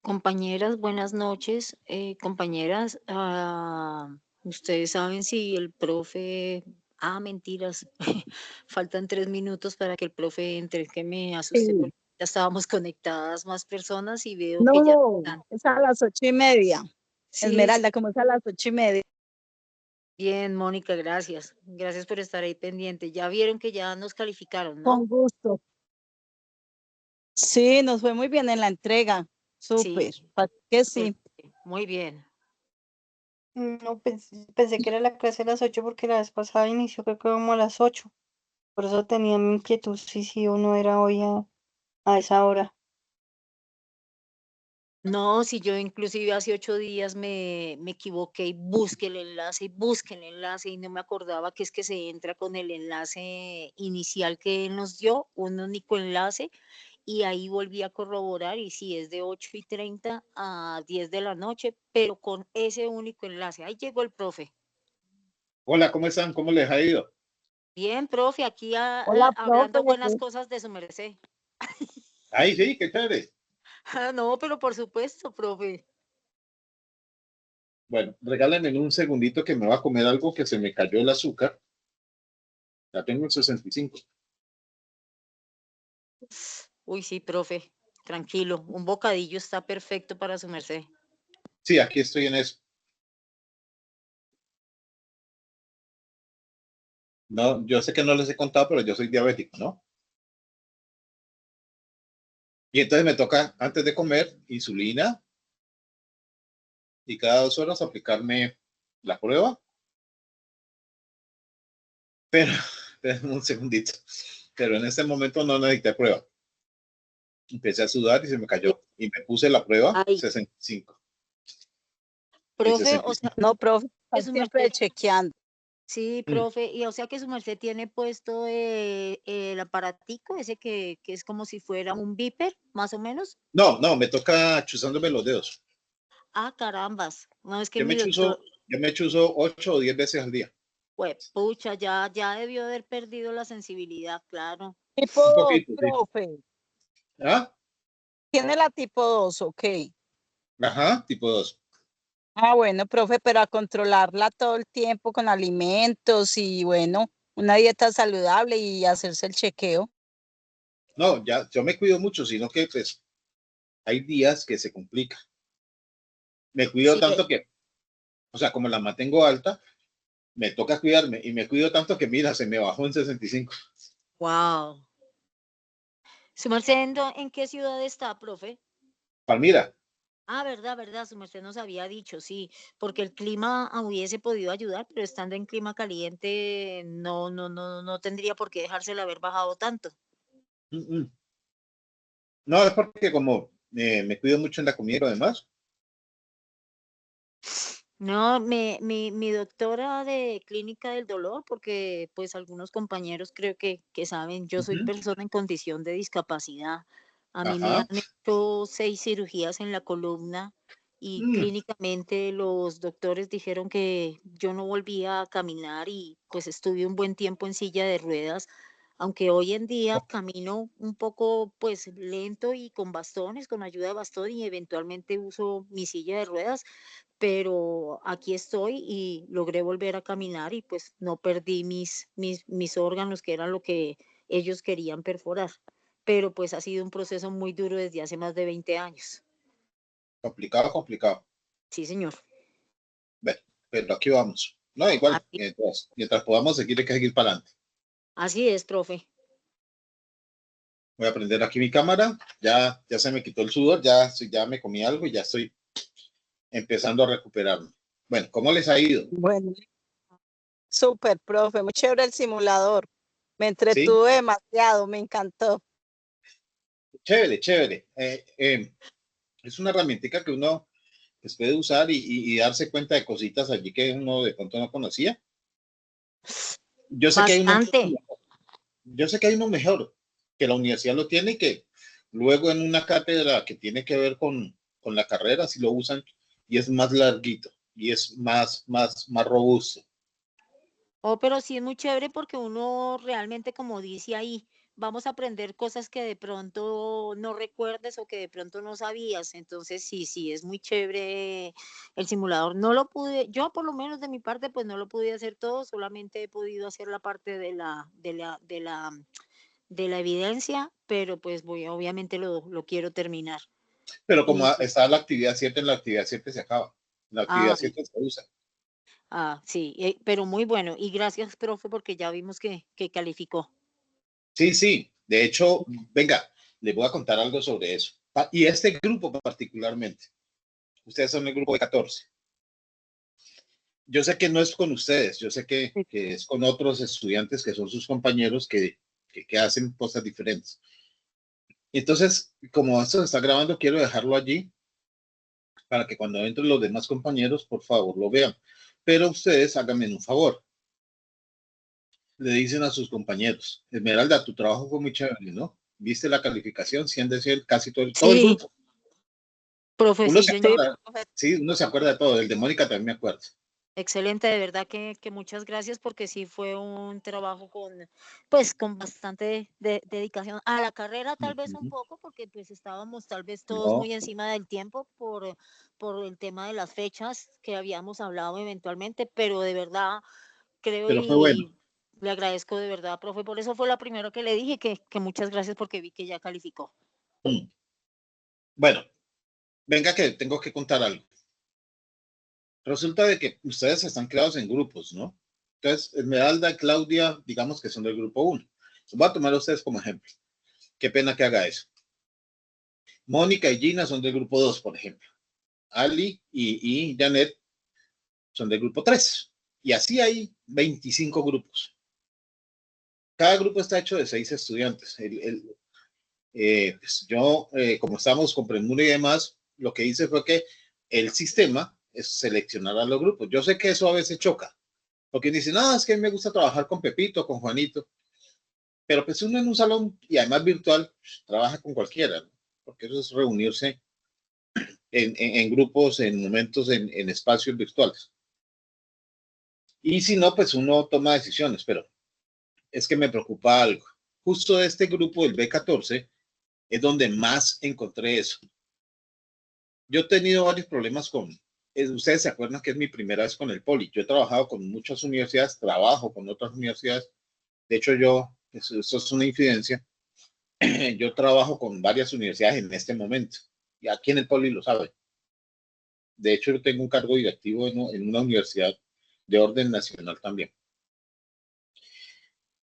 Compañeras, buenas noches. Compañeras, ustedes saben si el profe... mentiras. Faltan 3 minutos para que el profe entre, que me asusté Sí. porque ya estábamos conectadas más personas y veo que ya No, están. es a las 8:30. Sí, sí. Esmeralda, como es a las 8:30. Bien, Mónica, gracias. Gracias por estar ahí pendiente. Ya vieron que ya nos calificaron, Con ¿no? gusto. Sí, nos fue muy bien en la entrega. Sí, Súper. ¿Para qué súper sí? bien, muy bien. No, pensé que era la clase a las 8 porque la vez pasada inició creo que como a las 8. Por eso tenía mi inquietud si sí o no era hoy a esa hora. No, si yo inclusive hace 8 días me equivoqué y busqué el enlace y busqué el enlace y no me acordaba que es que se entra con el enlace inicial que él nos dio, un único enlace, y ahí volví a corroborar y sí, es de 8:30 a 10 de la noche, pero con ese único enlace. Ahí llegó el profe. Hola, ¿cómo están? ¿Cómo les ha ido? Bien, profe, aquí Hola, hablando buenas profe. cosas de su merced. Ay, sí, qué chévere. No, pero por supuesto, profe. Bueno, regálenme un segundito que me va a comer algo que se me cayó el azúcar. Ya tengo el 65. Uy, sí, profe, tranquilo, un bocadillo está perfecto para su merced. Sí, aquí estoy en eso. No, yo sé que no les he contado, pero yo soy diabético, ¿no? Y entonces me toca, antes de comer, insulina y cada 2 horas aplicarme la prueba. Pero, espérenme un segundito. Pero en este momento no necesité prueba. Empecé a sudar y se me Sí. cayó. Y me puse la prueba Ay, 65. Y profe, o sea, 65. No, profe, que están su siempre merced, chequeando. sí, Mm. profe, y o sea que su merced tiene puesto el aparatico, ese que es como si fuera un beeper, más o menos. No, no, me toca chuzándome los dedos. Carambas, no es que Yo mi me doctor, chuzo, yo me chuzo 8 o 10 veces al día. pucha, ya debió haber perdido la sensibilidad, claro. Tipo Un 2, poquito, sí. profe. ¿Ah? Tiene la tipo 2, ok. Ajá, tipo 2. Bueno, profe, pero a controlarla todo el tiempo con alimentos y bueno, una dieta saludable y hacerse el chequeo. No, ya, yo me cuido mucho, sino que pues hay días que se complica. Me cuido Sí, tanto que, o sea, como la mantengo alta, me toca cuidarme y me cuido tanto que, mira, se me bajó en 65. wow. ¿Su merced en qué ciudad está, profe? Palmira, Verdad, su merced nos había dicho, sí, porque el clima hubiese podido ayudar, pero estando en clima caliente no tendría por qué dejársela haber bajado tanto. mm, mm. No, es porque como me cuido mucho en la comida y lo demás. No, mi doctora de clínica del dolor, porque pues algunos compañeros creo que saben, yo soy Ujú. persona en condición de discapacidad. A mí me han Ajá. hecho 6 cirugías en la columna y Mm. clínicamente los doctores dijeron que yo no volvía a caminar y pues estuve un buen tiempo en silla de ruedas, aunque hoy en día camino un poco pues lento y con bastones, con ayuda de bastón y eventualmente uso mi silla de ruedas, pero aquí estoy y logré volver a caminar y pues no perdí mis órganos, que era lo que ellos querían perforar. Pero pues ha sido un proceso muy duro desde hace más de 20 años. Complicado, complicado. Sí, señor. Bueno, pero aquí vamos. No, igual, Así, mientras podamos seguir, hay que seguir para adelante. así es, profe. Voy a prender aquí mi cámara. Ya se me quitó el sudor, ya me comí algo y ya estoy empezando a recuperarme. Bueno, ¿cómo les ha ido? Bueno, súper, profe, muy chévere el simulador. Me Sí, entretuve demasiado, me encantó. chévere, chévere. Es una herramientica que uno pues, puede usar y darse cuenta de cositas allí que uno de pronto no conocía. Yo sé que hay uno, Bastante. yo sé que hay uno mejor, que la universidad lo tiene y que luego en una cátedra que tiene que ver con la carrera, si lo usan y es más larguito y es más robusto. Oh, pero sí es muy chévere porque uno realmente, como dice ahí, vamos a aprender cosas que de pronto no recuerdes o que de pronto no sabías. Entonces, sí, sí, es muy chévere el simulador. No lo pude, yo por lo menos de mi parte, pues no lo pude hacer todo, solamente he podido hacer la parte de la evidencia, pero pues voy, obviamente lo quiero terminar. Pero como Y, está la actividad 7, en la actividad 7 se acaba. La actividad ah, 7 se usa. sí, pero muy bueno. Y gracias, profe, porque ya vimos que calificó. Sí, sí. De hecho, venga, les voy a contar algo sobre eso. Y este grupo particularmente. Ustedes son el grupo de 14. Yo sé que no es con ustedes, yo sé Sí. que es con otros estudiantes que son sus compañeros que hacen cosas diferentes. Entonces, como esto se está grabando, quiero dejarlo allí para que cuando entren los demás compañeros, por favor, lo vean. Pero ustedes háganme un favor. Le dicen a sus compañeros, Esmeralda, tu trabajo fue muy chévere, ¿no? ¿Viste la calificación? 100 de 100, casi todo el Sí, grupo. profe, Uno sí, se señor. acuerda, sí, uno se acuerda de todo. El de Mónica también me acuerdo. Excelente, de verdad que muchas gracias porque sí fue un trabajo pues, con bastante dedicación a la carrera, tal vez un Ujú. poco, porque pues estábamos tal vez todos No, muy encima del tiempo por el tema de las fechas que habíamos hablado eventualmente, pero de verdad creo pero fue bueno. y le agradezco de verdad, profe, por eso fue lo primero que le dije, que muchas gracias porque vi que ya calificó. Mm. Bueno, venga que tengo que contar algo. Resulta de que ustedes están creados en grupos, ¿no? Entonces, Esmeralda, Claudia, digamos que son del grupo 1. Voy a tomar a ustedes como ejemplo. Qué pena que haga eso. Mónica y Gina son del grupo 2, por ejemplo. Ali y Janet son del grupo 3. Y así hay 25 grupos. Cada grupo está hecho de 6 estudiantes. Pues yo, como estamos con premura y demás, lo que hice fue que el sistema es seleccionar a los grupos. Yo sé que eso a veces choca, porque dicen, no, es que a mí me gusta trabajar con Pepito, con Juanito, pero pues uno en un salón y además virtual trabaja con cualquiera, ¿no? Porque eso es reunirse en grupos, en momentos, en espacios virtuales. Y si no, pues uno toma decisiones, pero es que me preocupa algo. Justo este grupo, el B14, es donde más encontré eso. Yo he tenido varios problemas ustedes se acuerdan que es mi primera vez con el Poli. Yo he trabajado con muchas universidades, trabajo con otras universidades. De hecho, eso es una infidencia. Yo trabajo con varias universidades en este momento. Y aquí en el Poli lo saben. De hecho, yo tengo un cargo directivo en una universidad de orden nacional también.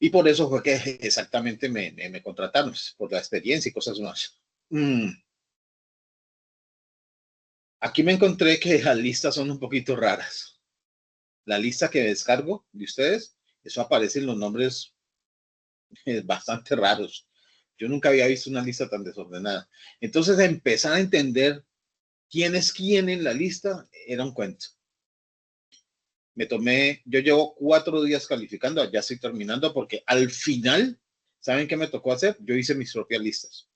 Y por eso fue que exactamente me contrataron, por la experiencia y cosas más. Aquí me encontré que las listas son un poquito raras. La lista que descargo de ustedes, eso aparecen los nombres bastante raros. Yo nunca había visto una lista tan desordenada. Entonces, empezar a entender quién es quién en la lista era un cuento. Yo llevo 4 días calificando, ya estoy terminando porque al final, ¿saben qué me tocó hacer? Yo hice mis propias listas.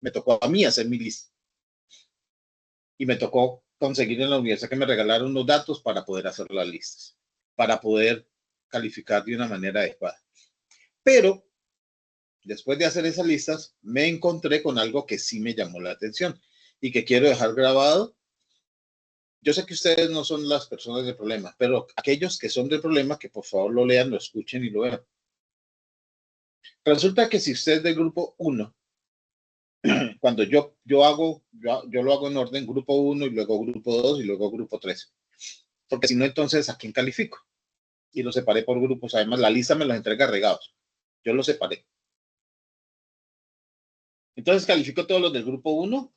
Me tocó a mí hacer mi lista. Y me tocó conseguir en la universidad que me regalaron los datos para poder hacer las listas, para poder calificar de una manera adecuada. Pero después de hacer esas listas, me encontré con algo que sí me llamó la atención y que quiero dejar grabado. Yo sé que ustedes no son las personas de problema, pero aquellos que son de problema, que por favor lo lean, lo escuchen y lo vean. Resulta que si usted es del grupo 1, cuando yo lo hago en orden grupo 1 y luego grupo 2 y luego grupo 3. Porque si no, entonces, ¿a quién califico? Y lo separé por grupos. Además, la lista me los entrega regados. Yo los separé. Entonces, califico todos los del grupo 1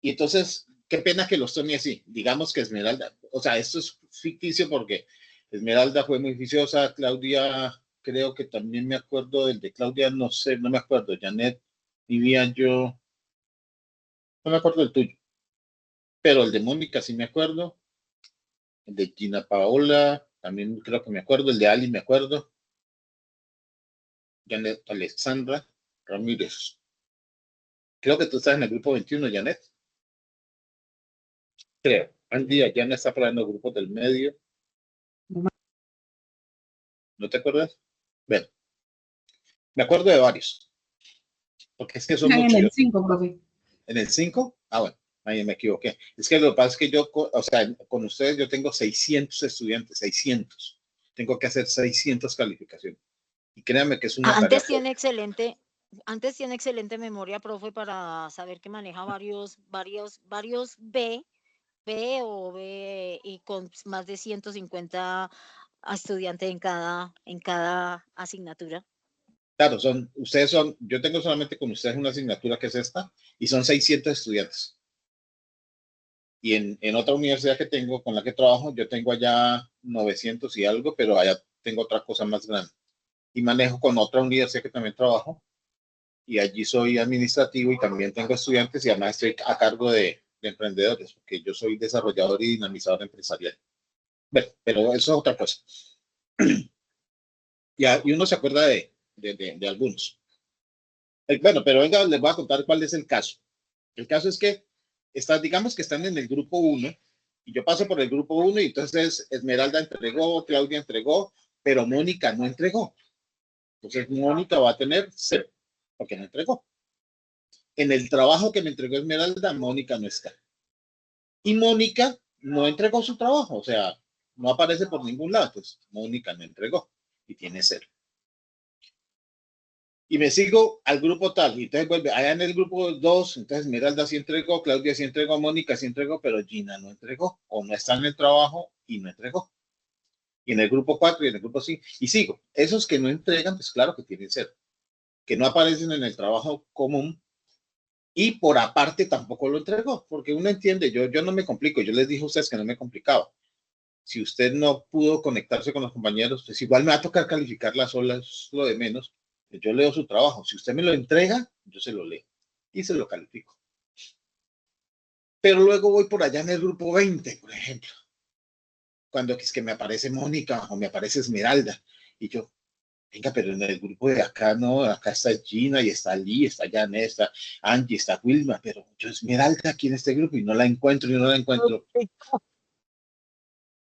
y entonces, qué pena que los tome así. Digamos que Esmeralda, o sea, esto es ficticio porque Esmeralda fue muy juiciosa, Claudia, creo que también me acuerdo del de Claudia, no sé, no me acuerdo, Janet, Vivian, yo, no me acuerdo del tuyo, pero el de Mónica sí me acuerdo, el de Gina Paola, también creo que me acuerdo, el de Ali me acuerdo, Janet Alexandra Ramírez. Creo que tú estás en el grupo 21, Janet. Creo. Andy ya no está hablando del grupo del medio. ¿No te acuerdas? Bueno, me acuerdo de varios. Porque es que son En muchos. el 5, profe. ¿En el 5? Ah, bueno, ahí me equivoqué. Es que lo que pasa es que yo, o sea, con ustedes yo tengo 600 estudiantes, 600. Tengo que hacer 600 calificaciones. Y créanme que es una tarea. Antes tiene excelente memoria, profe, para saber que maneja varios B o B y con más de 150 estudiantes en cada asignatura. Claro, yo tengo solamente con ustedes una asignatura que es esta, y son 600 estudiantes. Y en otra universidad que tengo, con la que trabajo, yo tengo allá 900 y algo, pero allá tengo otra cosa más grande. Y manejo con otra universidad que también trabajo, y allí soy administrativo y también tengo estudiantes y además estoy a cargo de emprendedores, porque yo soy desarrollador y dinamizador empresarial. Bueno, pero eso es otra cosa. Y uno se acuerda de algunos. Bueno, pero venga, les voy a contar cuál es el caso. El caso es que digamos que están en el grupo 1 y yo paso por el grupo 1 y entonces Esmeralda entregó, Claudia entregó, pero Mónica no entregó. Entonces Mónica va a tener 0 porque no entregó. En el trabajo que me entregó Esmeralda, Mónica no está. Y Mónica no entregó su trabajo, o sea, no aparece por ningún lado. Pues Mónica no entregó y tiene 0. Y me sigo al grupo tal, y entonces vuelve, allá en el grupo 2, entonces Esmeralda sí entregó, Claudia sí entregó, Mónica sí entregó, pero Gina no entregó, o no está en el trabajo y no entregó. Y en el grupo 4 y en el grupo 5, y sigo. Esos que no entregan, pues claro que tienen 0, que no aparecen en el trabajo común, y por aparte tampoco lo entregó, porque uno entiende, yo no me complico, yo les dije a ustedes que no me complicaba. Si usted no pudo conectarse con los compañeros, pues igual me va a tocar calificar las olas, lo de menos. Yo leo su trabajo. Si usted me lo entrega, yo se lo leo y se lo califico. Pero luego voy por allá en el grupo 20, por ejemplo, cuando es que me aparece Mónica o me aparece Esmeralda. Y yo, venga, pero en el grupo de acá no, acá está Gina y está Lee, está Janet, está Angie, está Wilma, pero yo Esmeralda aquí en este grupo y no la encuentro y no la encuentro.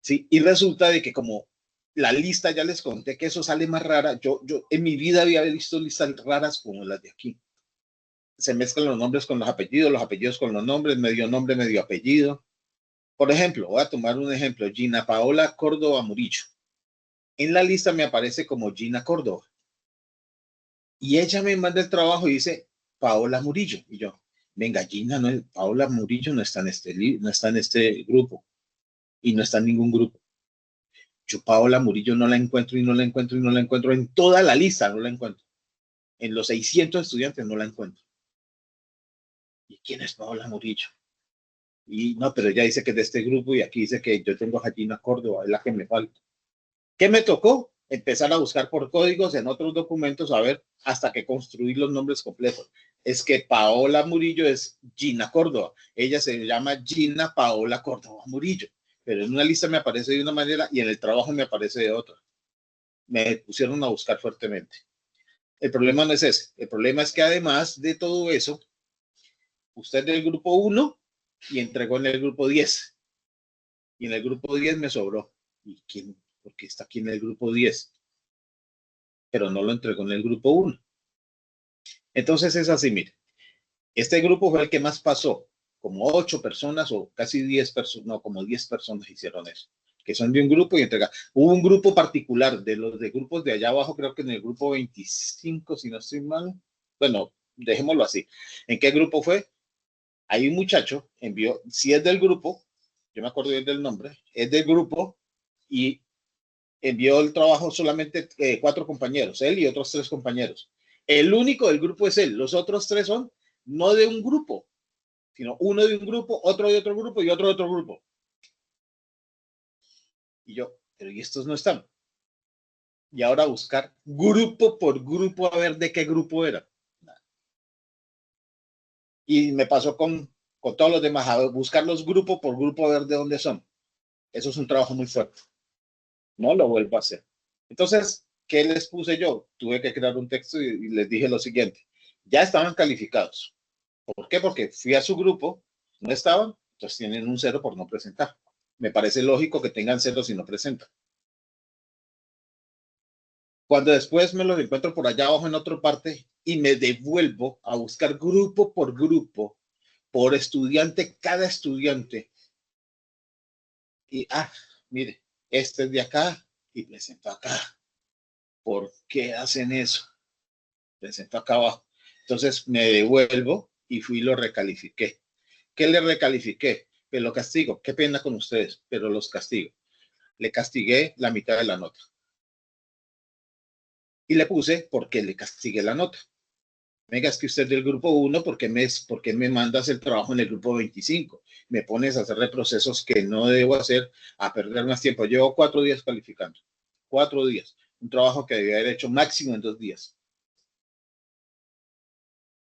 Sí, y resulta de que como la lista ya les conté que eso sale más rara, yo en mi vida había visto listas raras como las de aquí. Se mezclan los nombres con los apellidos con los nombres, medio nombre, medio apellido. Por ejemplo, voy a tomar un ejemplo, Gina Paola Córdoba Murillo. En la lista me aparece como Gina Córdoba. Y ella me manda el trabajo y dice Paola Murillo. Y yo, venga, Gina, no, Paola Murillo no está en no está en este grupo. Y no está en ningún grupo. Yo Paola Murillo no la encuentro y no la encuentro y no la encuentro en toda la lista, no la encuentro. En los 600 estudiantes no la encuentro. ¿Y quién es Paola Murillo? Y no, pero ella dice que es de este grupo y aquí dice que yo tengo a Gina Córdoba, es la que me falta. ¿Qué me tocó? Empezar a buscar por códigos en otros documentos, a ver, hasta que construir los nombres completos. Es que Paola Murillo es Gina Córdoba. Ella se llama Gina Paola Córdoba Murillo. Pero en una lista me aparece de una manera y en el trabajo me aparece de otra. Me pusieron a buscar fuertemente. El problema no es ese. El problema es que además de todo eso, usted es del grupo 1 y entregó en el grupo 10. Y en el grupo 10 me sobró. ¿Y quién? Porque está aquí en el grupo 10. Pero no lo entregó en el grupo 1. Entonces es así, mire. Este grupo fue el que más pasó. Como 8 personas o casi 10 personas, no, como 10 personas hicieron eso. Que son de un grupo y entrega. Hubo un grupo particular de los de grupos de allá abajo, creo que en el grupo 25, si no estoy mal. Bueno, dejémoslo así. ¿En qué grupo fue? Hay un muchacho, envió, si es del grupo, yo me acuerdo bien del nombre, es del grupo y envió el trabajo solamente 4 compañeros, él y otros 3 compañeros. El único del grupo es él, los otros 3 son no de un grupo, sino uno de un grupo, otro de otro grupo y otro de otro grupo. Y yo, pero ¿y estos no están? Y ahora buscar grupo por grupo a ver de qué grupo era. Y me pasó con todos los demás, a buscarlos grupo por grupo a ver de dónde son. Eso es un trabajo muy fuerte. No lo vuelvo a hacer. Entonces, ¿qué les puse yo? Tuve que crear un texto y les dije lo siguiente. Ya estaban calificados. ¿Por qué? Porque fui a su grupo, no estaban, entonces tienen un 0 por no presentar. Me parece lógico que tengan 0 si no presentan. Cuando después me los encuentro por allá abajo en otra parte, y me devuelvo a buscar grupo, por estudiante, cada estudiante. Y, mire, este es de acá y presento acá. ¿Por qué hacen eso? Presento acá abajo. Entonces me devuelvo y fui y lo recalifiqué. ¿Qué le recalifiqué? Pues lo castigo. Qué pena con ustedes, pero los castigo. Le castigué la mitad de la nota. Y le puse porque le castigué la nota. Venga, es que usted es del grupo 1, ¿por qué me mandas el trabajo en el grupo 25? Me pones a hacer reprocesos que no debo hacer, a perder más tiempo. Llevo 4 días calificando. 4 días. Un trabajo que debía haber hecho máximo en 2 días.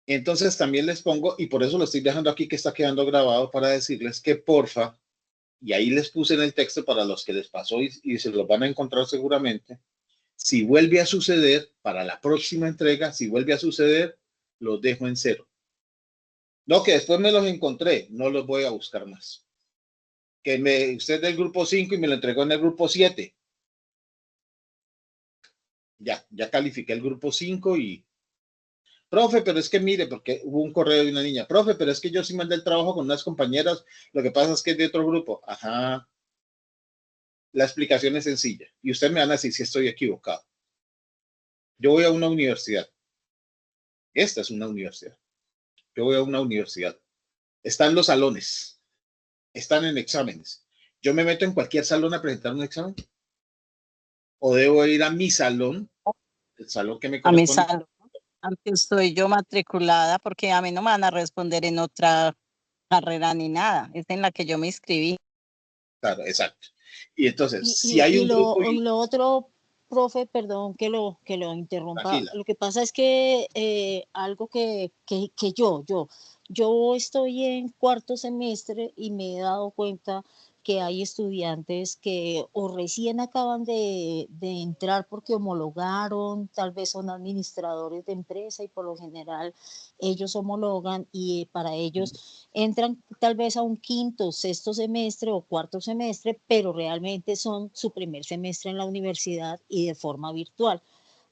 Entonces también les pongo, y por eso lo estoy dejando aquí que está quedando grabado para decirles que porfa, y ahí les puse en el texto para los que les pasó y se los van a encontrar seguramente, si vuelve a suceder, para la próxima entrega, si vuelve a suceder, los dejo en 0. No, que después me los encontré, no los voy a buscar más. Que usted es del grupo 5 y me lo entregó en el grupo 7. Ya califiqué el grupo 5 y... Profe, pero es que mire, porque hubo un correo de una niña. Profe, pero es que yo sí mandé el trabajo con unas compañeras, lo que pasa es que es de otro grupo. Ajá. La explicación es sencilla. Y usted me van a decir si estoy equivocado. Yo voy a una universidad. Esta es una universidad. Yo voy a una universidad. Están los salones. Están en exámenes. ¿Yo me meto en cualquier salón a presentar un examen? ¿O debo ir a mi salón, el salón que me A mi corresponde? salón, aunque estoy yo matriculada, porque a mí no me van a responder en otra carrera ni nada. Es en la que yo me inscribí. Claro, exacto. Y entonces, Y, si y, hay y un grupo, lo, y lo otro, profe, perdón que lo interrumpa, tranquila. lo que pasa es que algo que yo estoy en cuarto semestre y me he dado cuenta que hay estudiantes que o recién acaban de entrar porque homologaron, tal vez son administradores de empresa y por lo general ellos homologan y para ellos entran tal vez a un quinto, sexto semestre o cuarto semestre, pero realmente son su primer semestre en la universidad y de forma virtual.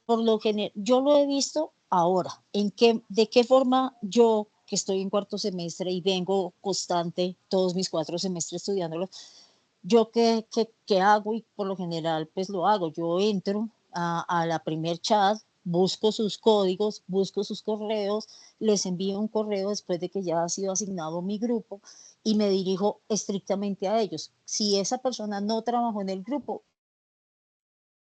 Por lo general, yo lo he visto ahora, de qué forma yo, que estoy en cuarto semestre y vengo constante todos mis 4 semestres estudiándolo, yo qué hago y por lo general pues lo hago. Yo entro a la primer chat, busco sus códigos, busco sus correos, les envío un correo después de que ya ha sido asignado mi grupo y me dirijo estrictamente a ellos. Si esa persona no trabajó en el grupo,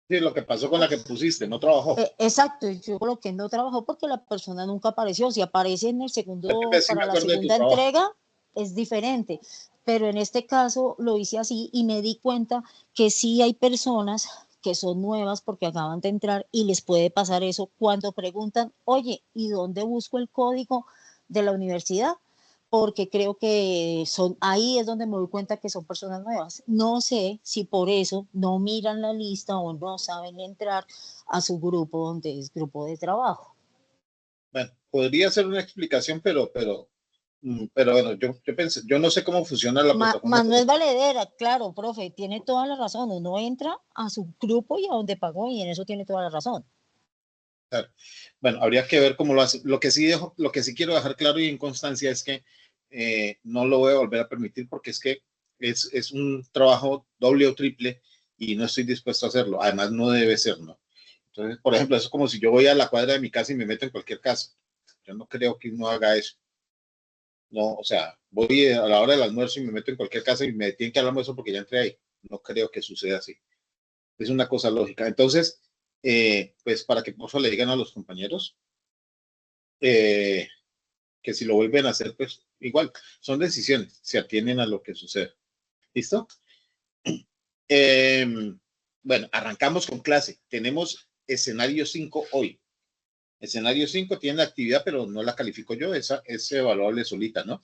Sí, lo que pasó con la que pusiste, no trabajó. exacto, yo coloqué no trabajó porque la persona nunca apareció. Si aparece en el segundo, Sí me para la acuerdo de tu segunda trabajo. entrega, es diferente. Pero en este caso lo hice así y me di cuenta que sí hay personas que son nuevas porque acaban de entrar y les puede pasar eso cuando preguntan, oye, ¿y dónde busco el código de la universidad? Porque creo que ahí es donde me doy cuenta que son personas nuevas. No sé si por eso no miran la lista o no saben entrar a su grupo, donde es grupo de trabajo. Bueno, podría ser una explicación, pero bueno, yo pensé, yo no sé cómo funciona la plataforma. Más no es valedera, claro, profe, tiene toda la razón. Uno entra a su grupo y a donde pagó, y en eso tiene toda la razón. Claro. Bueno, habría que ver cómo lo hace. Lo que sí quiero dejar claro y en constancia es que no lo voy a volver a permitir porque es que es un trabajo doble o triple y no estoy dispuesto a hacerlo. Además, no debe ser, ¿no? Entonces, por ejemplo, eso es como si yo voy a la cuadra de mi casa y me meto en cualquier casa. Yo no creo que uno haga eso. No, o sea, voy a la hora del almuerzo y me meto en cualquier casa y me tienen que dar almuerzo porque ya entré ahí. No creo que suceda así. Es una cosa lógica. Entonces, pues para que por favor le digan a los compañeros eh, que si lo vuelven a hacer, pues igual, son decisiones, se atienen a lo que sucede. ¿Listo? Bueno, arrancamos con clase. Tenemos escenario 5 hoy. Escenario 5 tiene actividad, pero no la califico yo, esa es evaluable solita, ¿no?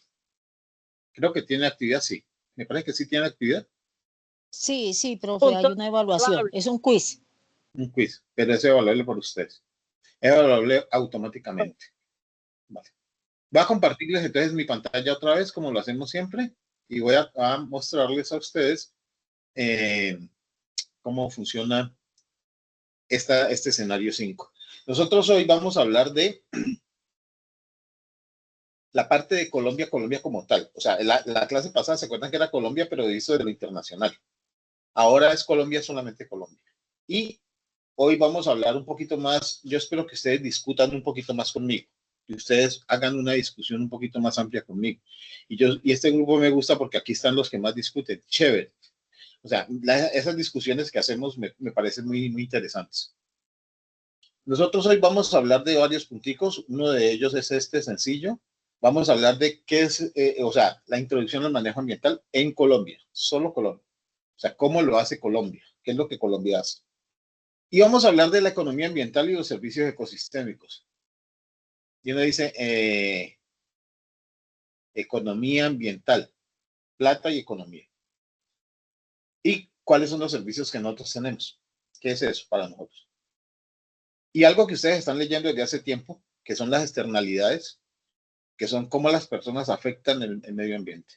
Creo que tiene actividad, sí. Me parece que sí tiene actividad. Sí, sí, profe, hay Punto una evaluación, evaluable. es un quiz. Un quiz, pero es evaluable por ustedes. Es evaluable automáticamente. Vale. Voy a compartirles entonces mi pantalla otra vez, como lo hacemos siempre, y voy a mostrarles a ustedes cómo funciona este escenario 5. Nosotros hoy vamos a hablar de la parte de Colombia, Colombia como tal. O sea, la clase pasada se acuerdan que era Colombia, pero visto de lo internacional. Ahora es Colombia, solamente Colombia. Y hoy vamos a hablar un poquito más, yo espero que ustedes discutan un poquito más conmigo, que ustedes hagan una discusión un poquito más amplia conmigo. Y este grupo me gusta porque aquí están los que más discuten. Chévere. O sea, esas discusiones que hacemos me parecen muy interesantes. Nosotros hoy vamos a hablar de varios punticos. Uno de ellos es este sencillo. Vamos a hablar de qué es, o sea, la introducción al manejo ambiental en Colombia, solo Colombia. O sea, cómo lo hace Colombia, qué es lo que Colombia hace. Y vamos a hablar de la economía ambiental y los servicios ecosistémicos. Y uno dice, economía ambiental, plata y economía. ¿Y cuáles son los servicios que nosotros tenemos? ¿Qué es eso para nosotros? Y algo que ustedes están leyendo desde hace tiempo, que son las externalidades, que son cómo las personas afectan el medio ambiente.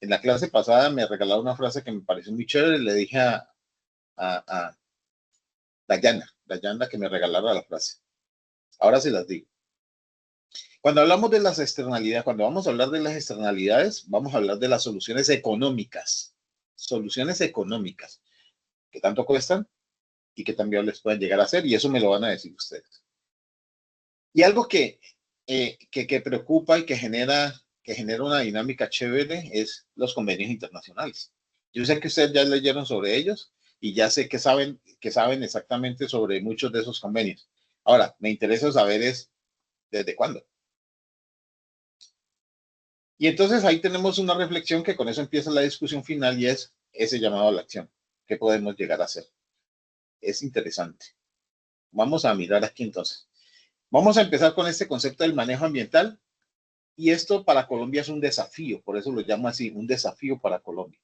En la clase pasada me regalaron una frase que me pareció muy chévere, le dije a Dayana que me regalara la frase. Ahora se las digo. Cuando hablamos de las externalidades, cuando vamos a hablar de las externalidades, vamos a hablar de las soluciones económicas que tanto cuestan y que también les pueden llegar a hacer, y eso me lo van a decir ustedes. Y algo que preocupa y que genera una dinámica chévere es los convenios internacionales. Yo sé que ustedes ya leyeron sobre ellos y ya sé que saben exactamente sobre muchos de esos convenios. Ahora, me interesa saber es desde cuándo. Y entonces ahí tenemos una reflexión que con eso empieza la discusión final y es ese llamado a la acción. ¿Qué podemos llegar a hacer? Es interesante. Vamos a mirar aquí entonces. Vamos a empezar con este concepto del manejo ambiental y esto para Colombia es un desafío, por eso lo llamo así, un desafío para Colombia.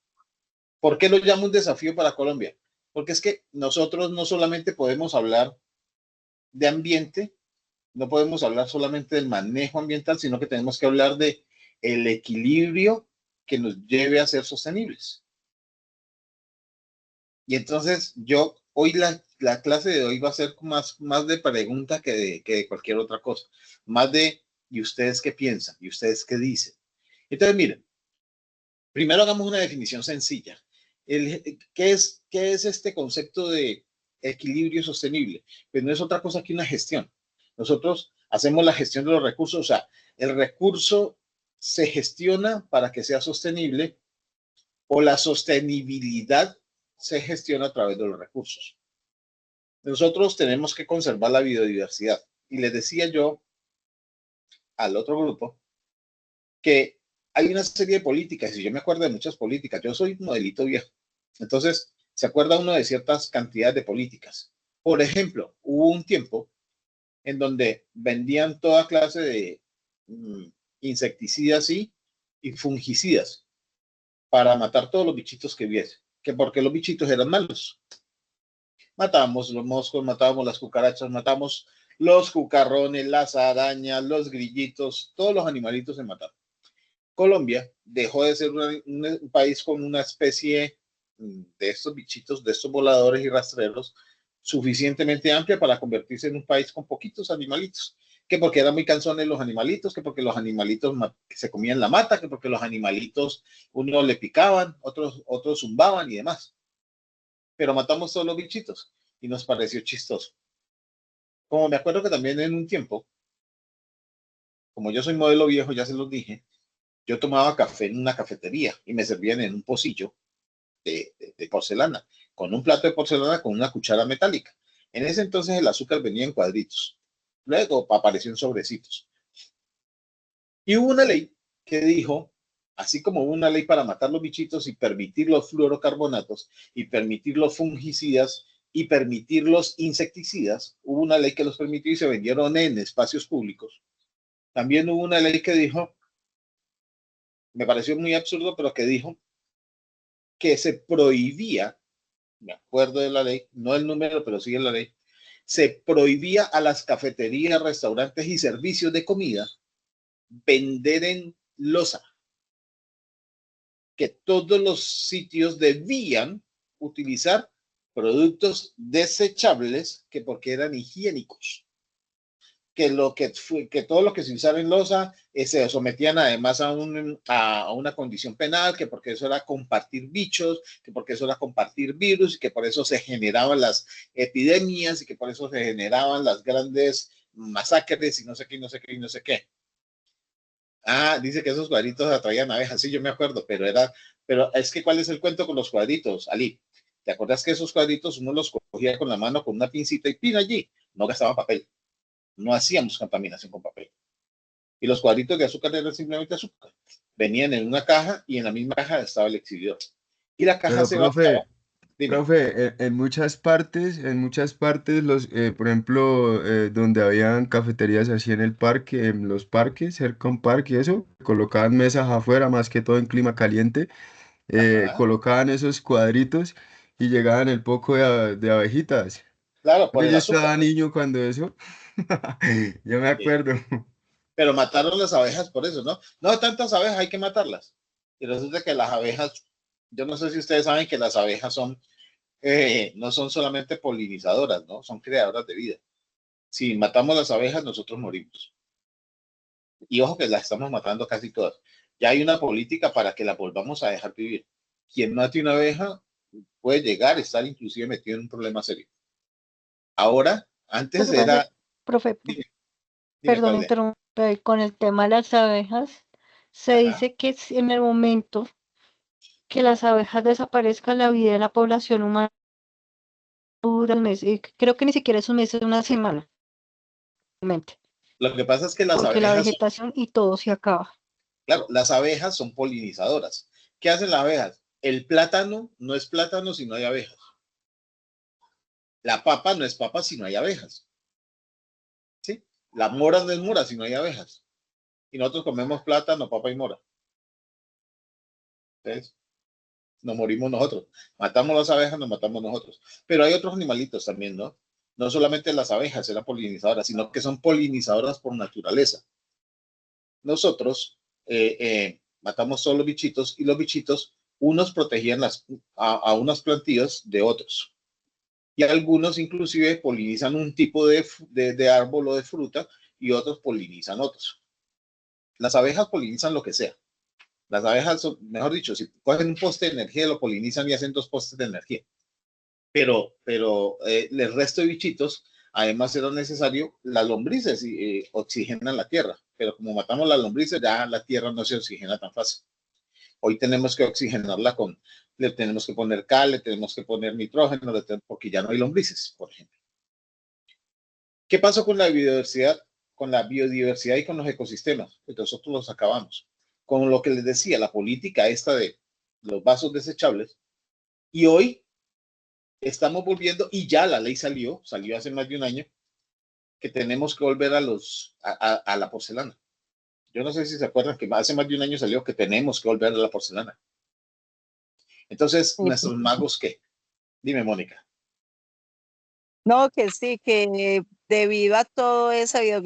¿Por qué lo llamo un desafío para Colombia? Porque es que nosotros no solamente podemos hablar de ambiente, no podemos hablar solamente del manejo ambiental, sino que tenemos que hablar de el equilibrio que nos lleve a ser sostenibles. Y entonces yo, hoy la clase de hoy va a ser más de pregunta que de cualquier otra cosa. Más de, ¿y ustedes qué piensan? ¿Y ustedes qué dicen? Entonces, miren, primero hagamos una definición sencilla. ¿Qué es este concepto de equilibrio sostenible? Pues no es otra cosa que una gestión. Nosotros hacemos la gestión de los recursos, o sea, el recurso se gestiona para que sea sostenible o la sostenibilidad se gestiona a través de los recursos. Nosotros tenemos que conservar la biodiversidad. Y les decía yo al otro grupo que hay una serie de políticas, y yo me acuerdo de muchas políticas. Yo soy un modelito viejo. Entonces, se acuerda uno de ciertas cantidades de políticas. Por ejemplo, hubo un tiempo en donde vendían toda clase de insecticidas y fungicidas para matar todos los bichitos que hubiese, que porque los bichitos eran malos. Matábamos los moscos, matábamos las cucarachas, matábamos los cucarrones, las arañas, los grillitos, todos los animalitos se mataban. Colombia dejó de ser un país con una especie de estos bichitos, de estos voladores y rastreros, suficientemente amplia para convertirse en un país con poquitos animalitos, que porque eran muy cansones los animalitos, que porque los animalitos se comían la mata, que porque los animalitos unos le picaban, otros zumbaban y demás. Pero matamos todos los bichitos y nos pareció chistoso. Como me acuerdo que también en un tiempo, como yo soy modelo viejo, ya se los dije, yo tomaba café en una cafetería y me servían en un pocillo de porcelana, con un plato de porcelana con una cuchara metálica. En ese entonces el azúcar venía en cuadritos. Luego apareció en sobrecitos. Y hubo una ley que dijo, así como hubo una ley para matar los bichitos y permitir los fluorocarbonatos y permitir los fungicidas y permitir los insecticidas, hubo una ley que los permitió y se vendieron en espacios públicos. También hubo una ley que dijo, me pareció muy absurdo, pero que dijo que se prohibía, me acuerdo de la ley, no el número, pero sigue la ley, se prohibía a las cafeterías, restaurantes y servicios de comida vender en loza, que todos los sitios debían utilizar productos desechables que porque eran higiénicos. que todo lo que se usara en loza se sometían además a una condición penal, que porque eso era compartir bichos, que porque eso era compartir virus, y que por eso se generaban las epidemias, y que por eso se generaban las grandes masacres, y no sé qué, y no sé qué, y no sé qué. Ah, dice que esos cuadritos atraían abejas, sí, yo me acuerdo, pero es que ¿cuál es el cuento con los cuadritos, Ali? ¿Te acuerdas que esos cuadritos uno los cogía con la mano con una pincita y pin allí? No gastaban papel, no hacíamos contaminación con papel. Y los cuadritos de azúcar eran simplemente azúcar. Venían en una caja y en la misma caja estaba el exhibidor. Y la caja Pero, se vaciaba. Dime. profe, en muchas partes, por ejemplo, donde habían cafeterías así en el parque, en los parques, cerca a un parque y eso, colocaban mesas afuera, más que todo en clima caliente, Ajá. colocaban esos cuadritos y llegaban el poco de abejitas. Claro, por Porque el yo azúcar. estaba niño cuando eso, yo me Sí. acuerdo. Pero mataron las abejas por eso, ¿no? No, tantas abejas, hay que matarlas. Y resulta que las abejas, yo no sé si ustedes saben que las abejas no son solamente polinizadoras, ¿no? Son creadoras de vida. Si matamos las abejas, nosotros morimos. Y ojo que las estamos matando casi todas. Ya hay una política para que la volvamos a dejar vivir. Quien mate una abeja puede llegar a estar inclusive metido en un problema serio. Ahora, antes era... Profe, Dime, dime, perdón, Claudia. interrumpir con el tema de las abejas. Se Ajá. dice que en el momento que las abejas desaparezcan, la vida de la población humana dura un mes. Y creo que ni siquiera es un mes, es una semana, realmente, Lo que pasa es que las porque la abejas, vegetación y todo se acaba. claro, las abejas son polinizadoras. ¿Qué hacen las abejas? El plátano no es plátano si no hay abejas. La papa no es papa si no hay abejas. ¿Sí? La mora no es mora si no hay abejas. Y nosotros comemos plátano, papa y mora. Entonces, nos morimos nosotros. Matamos las abejas, nos matamos nosotros. Pero hay otros animalitos también, ¿no? No solamente las abejas eran polinizadoras, sino que son polinizadoras por naturaleza. Nosotros matamos solo los bichitos y los bichitos, unos protegían a unos plantíos de otros. Y algunos inclusive polinizan un tipo de árbol o de fruta y otros polinizan otros. Las abejas polinizan lo que sea. Las abejas, mejor dicho, si cogen un poste de energía, lo polinizan y hacen 2 postes de energía. Pero el resto de bichitos, además era necesario, las lombrices oxigenan la tierra. Pero como matamos las lombrices, ya la tierra no se oxigena tan fácil. Hoy tenemos que oxigenarla le tenemos que poner cal, le tenemos que poner nitrógeno, porque ya no hay lombrices, por ejemplo. ¿Qué pasó con la biodiversidad? Con la biodiversidad y con los ecosistemas, pues nosotros los acabamos. Con lo que les decía, la política esta de los vasos desechables, y hoy estamos volviendo, y ya la ley salió hace más de un año, que tenemos que volver a la porcelana. Yo no sé si se acuerdan que hace más de un año salió que tenemos que volver a la porcelana. Entonces, Sí, nuestros magos, ¿qué? Dime, Mónica. no, que sí, que debido a todo esa ¿qué? Es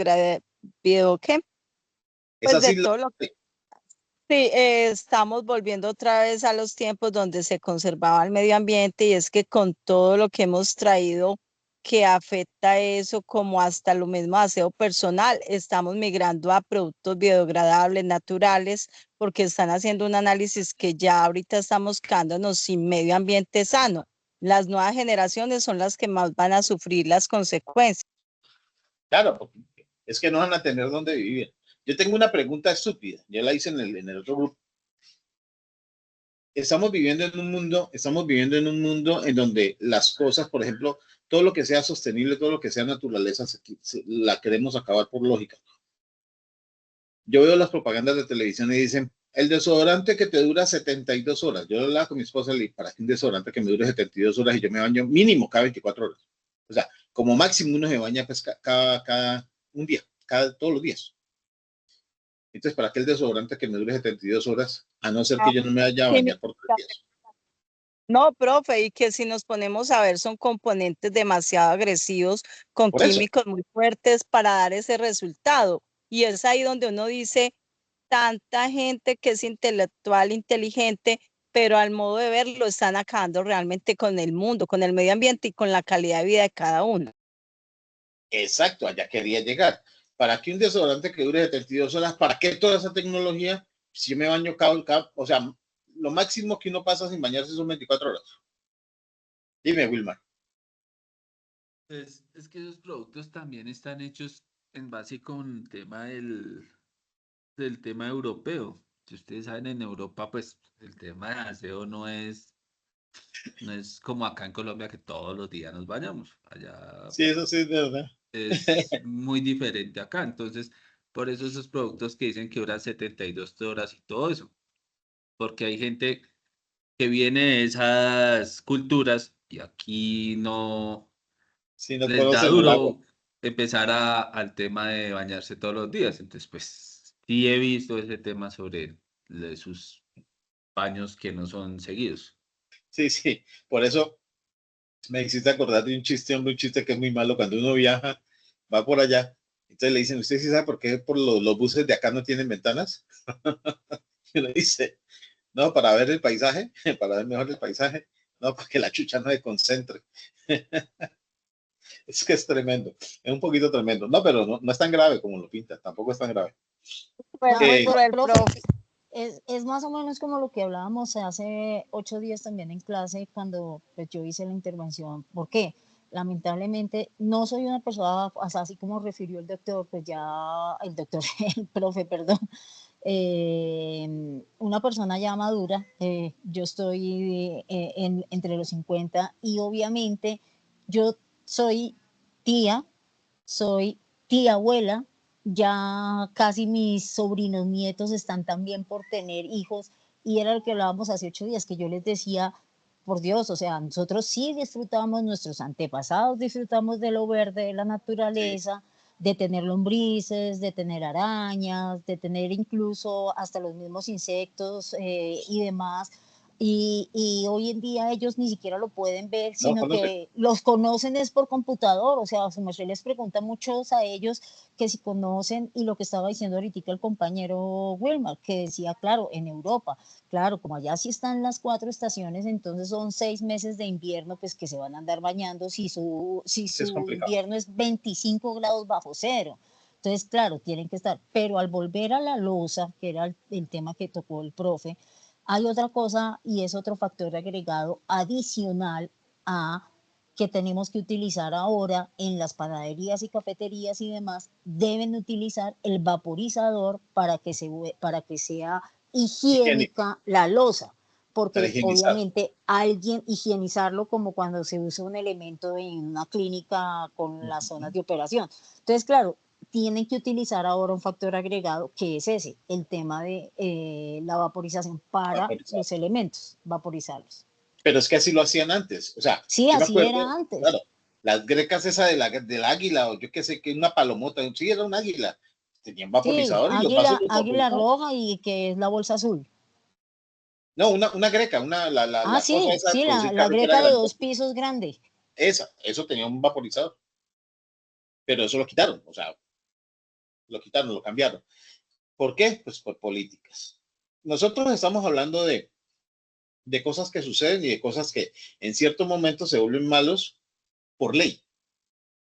Pues de así. todo lo que sí, estamos volviendo otra vez a los tiempos donde se conservaba el medio ambiente y es que con todo lo que hemos traído que afecta eso, como hasta lo mismo aseo personal, estamos migrando a productos biodegradables, naturales, porque están haciendo un análisis que ya ahorita estamos quedándonos sin medio ambiente sano. Las nuevas generaciones son las que más van a sufrir las consecuencias. Claro, es que no van a tener dónde vivir. Yo tengo una pregunta estúpida, yo la hice en el otro grupo. Estamos viviendo en un mundo en donde las cosas, por ejemplo, todo lo que sea sostenible, todo lo que sea naturaleza, la queremos acabar por lógica. Yo veo las propagandas de televisión y dicen, el desodorante que te dura 72 horas. Yo hablaba con mi esposa y le dije, ¿para qué un desodorante que me dure 72 horas y yo me baño mínimo cada 24 horas? O sea, como máximo uno se baña pues, cada un día, todos los días. Entonces, ¿para qué el desodorante que me dure 72 horas? A no ser que yo no me vaya a bañar por 3 días. No, profe, y que si nos ponemos a ver son componentes demasiado agresivos con Por eso, químicos muy fuertes para dar ese resultado. Y es ahí donde uno dice, tanta gente que es intelectual, inteligente, pero al modo de verlo están acabando realmente con el mundo, con el medio ambiente y con la calidad de vida de cada uno. exacto, allá quería llegar. ¿para qué un desodorante que dure 72 horas? ¿Para qué toda esa tecnología? Si yo me baño o sea, lo máximo que uno pasa sin bañarse son 24 horas. Dime, Wilmar. Es que esos productos también están hechos en base con el tema del tema europeo. Si ustedes saben, en Europa, pues el tema de aseo no es como acá en Colombia que todos los días nos bañamos. Allá Sí, eso sí es verdad. es muy diferente acá. Entonces, por eso esos productos que dicen que duran 72 horas y todo eso. Porque hay gente que viene de esas culturas y aquí no Si no les da conocen el agua. duro empezar al tema de bañarse todos los días. Entonces, pues sí he visto ese tema sobre sus baños que no son seguidos. Sí, sí. Por eso me hiciste acordar de un chiste, hombre, un chiste que es muy malo. Cuando uno viaja, va por allá. Entonces le dicen, ¿usted sí sabe por qué por los buses de acá no tienen ventanas? Y le dice, no, para ver el paisaje, para ver mejor el paisaje. No, para que la chucha no se concentre. Es que es tremendo. Es un poquito tremendo. No, pero no es tan grave como lo pinta. Tampoco es tan grave. Pues, Eh, pero el profe, profe, es más o menos como lo que hablábamos hace 8 días también en clase cuando pues, yo hice la intervención. ¿Por qué? Lamentablemente no soy una persona, o sea, así como refirió el doctor, pues ya el doctor, el profe, perdón, una persona ya madura, yo estoy entre los 50 y obviamente yo soy tía, soy tía abuela, ya casi mis sobrinos nietos están también por tener hijos y era lo que hablábamos hace 8 días, que yo les decía, por Dios, o sea, nosotros sí disfrutamos, nuestros antepasados disfrutamos de lo verde, de la sí. naturaleza, de tener lombrices, de tener arañas, de tener incluso hasta los mismos insectos y demás. Y hoy en día ellos ni siquiera lo pueden ver, No, sino conoce. que los conocen es por computador. O sea, su merced les pregunta muchos a ellos que si conocen, y lo que estaba diciendo ahorita el compañero Wilmar, que decía, claro, en Europa, claro, como allá sí están las 4 estaciones, entonces son 6 meses de invierno, pues que se van a andar bañando si Sí, es su complicado. invierno es 25 grados bajo cero. Entonces, claro, tienen que estar, pero al volver a la losa, que era el tema que tocó el profe, hay otra cosa y es otro factor agregado adicional a que tenemos que utilizar ahora en las panaderías y cafeterías y demás, deben utilizar el vaporizador para que sea Higiénico, higiénica la losa, para porque higienizar. obviamente alguien higienizarlo como cuando se usa un elemento en una clínica con las zonas de operación. Entonces, claro, tienen que utilizar ahora un factor agregado que es ese, el tema de la vaporización para Vaporizar. los elementos, vaporizarlos. Pero es que así lo hacían antes. O sea, Sí, yo me así acuerdo, era antes. claro, las grecas esa del águila, o yo qué sé, que una palomota, sí, era un águila. Tenían Sí, vaporizador y los vasos águila, los águila vaporizaban. roja y que es la bolsa azul. No, una greca, Ah, la cosa sí, esa, sí, por decir la carro que era greca de grande. 2 pisos grande. Eso tenía un vaporizador. Pero eso lo quitaron, o sea, lo quitaron, lo cambiaron. ¿Por qué? Pues por políticas. Nosotros estamos hablando de cosas que suceden y de cosas que en cierto momento se vuelven malos por ley.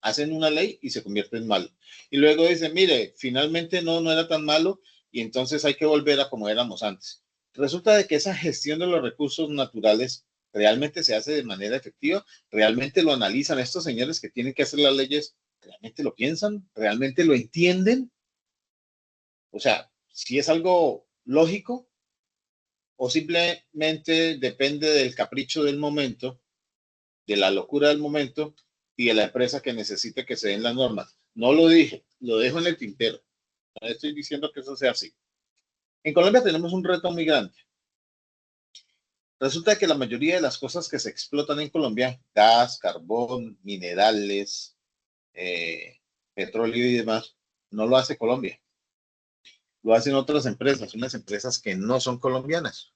Hacen una ley y se convierte en malo. Y luego dicen, mire, finalmente no era tan malo y entonces hay que volver a como éramos antes. Resulta de que esa gestión de los recursos naturales realmente se hace de manera efectiva, realmente lo analizan estos señores que tienen que hacer las leyes, realmente lo piensan, realmente lo entienden. O sea, si es algo lógico o simplemente depende del capricho del momento, de la locura del momento y de la empresa que necesite que se den las normas. No lo dije, lo dejo en el tintero. No estoy diciendo que eso sea así. En Colombia tenemos un reto muy grande. Resulta que la mayoría de las cosas que se explotan en Colombia, gas, carbón, minerales, petróleo y demás, no lo hace Colombia. Lo hacen otras empresas, unas empresas que no son colombianas.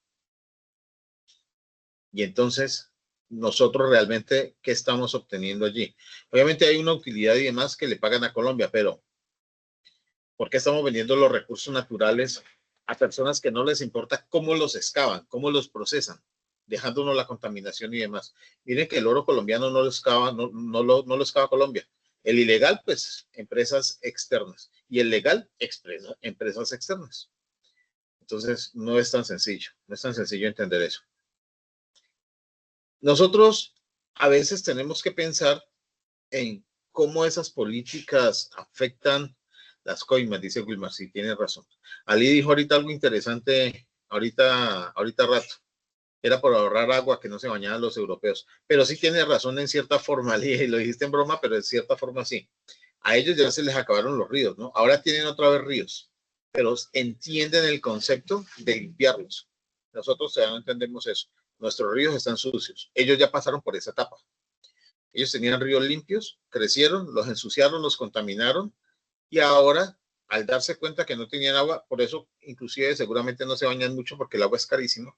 Y entonces, nosotros realmente, ¿qué estamos obteniendo allí? Obviamente hay una utilidad y demás que le pagan a Colombia, pero ¿por qué estamos vendiendo los recursos naturales a personas que no les importa cómo los excavan, cómo los procesan, dejándonos la contaminación y demás? Miren que el oro colombiano no lo excava, no lo excava Colombia. El ilegal, pues, empresas externas. Y el legal, empresas externas. Entonces, no es tan sencillo. No es tan sencillo entender eso. Nosotros a veces tenemos que pensar en cómo esas políticas afectan las coimas, dice Wilmar, sí, tiene razón. Ali dijo ahorita algo interesante, ahorita rato. Era por ahorrar agua que no se bañaban los europeos. Pero sí tiene razón en cierta forma, Ali, y lo dijiste en broma, pero en cierta forma sí. A ellos ya se les acabaron los ríos, ¿no? Ahora tienen otra vez ríos, pero entienden el concepto de limpiarlos. Nosotros todavía no entendemos eso. Nuestros ríos están sucios. Ellos ya pasaron por esa etapa. Ellos tenían ríos limpios, crecieron, los ensuciaron, los contaminaron y ahora, al darse cuenta que no tenían agua, por eso inclusive seguramente no se bañan mucho porque el agua es carísimo,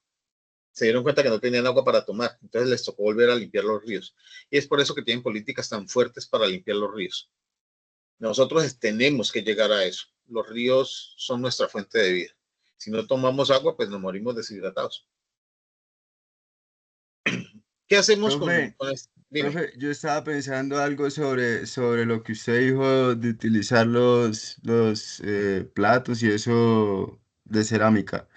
se dieron cuenta que no tenían agua para tomar, entonces les tocó volver a limpiar los ríos. Y es por eso que tienen políticas tan fuertes para limpiar los ríos. Nosotros tenemos que llegar a eso. Los ríos son nuestra fuente de vida. Si no tomamos agua, pues nos morimos deshidratados. ¿Qué hacemos Profe, con esto? Dime. profe, yo estaba pensando algo sobre lo que usted dijo de utilizar los platos y eso de cerámica.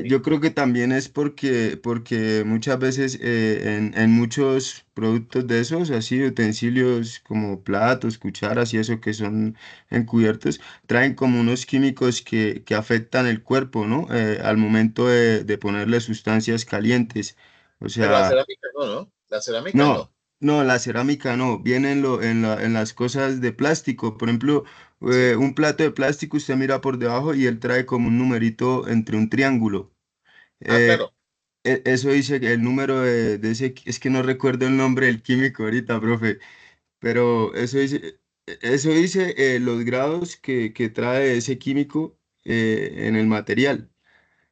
Yo creo que también es porque muchas veces en muchos productos de esos, así, utensilios como platos, cucharas y eso que son encubiertos, traen como unos químicos que afectan el cuerpo, ¿no? Al momento de ponerle sustancias calientes. O Pero la sea, cerámica no, ¿no? La cerámica no, no. no, la cerámica no, viene en las cosas de plástico. Por ejemplo, Sí. un plato de plástico usted mira por debajo y él trae como un numerito entre un triángulo. Ah, Eh, claro. Eso dice que el número de ese, es que no recuerdo el nombre del químico ahorita, profe, pero eso dice los grados que trae ese químico en el material.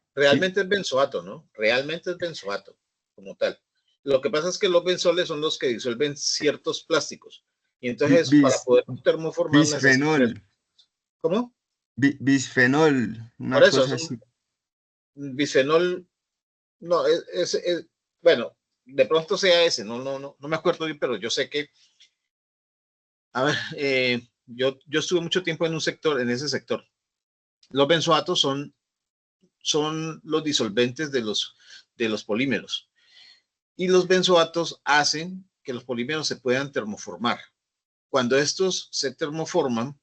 Sí, Realmente es benzoato, ¿no? Realmente es benzoato, como tal. Lo que pasa es que los benzoles son los que disuelven ciertos plásticos. Y Bi- entonces, para bis- poder termoformar, necesitas. bisfenol, ¿Cómo? bisfenol, Por una eso, es cosa un así. bisfenol. No, bueno, de pronto sea ese, no me acuerdo bien, pero yo sé que, a ver, yo estuve mucho tiempo en ese sector. Los benzoatos son los disolventes de los polímeros. Y los benzoatos hacen que los polímeros se puedan termoformar. Cuando estos se termoforman,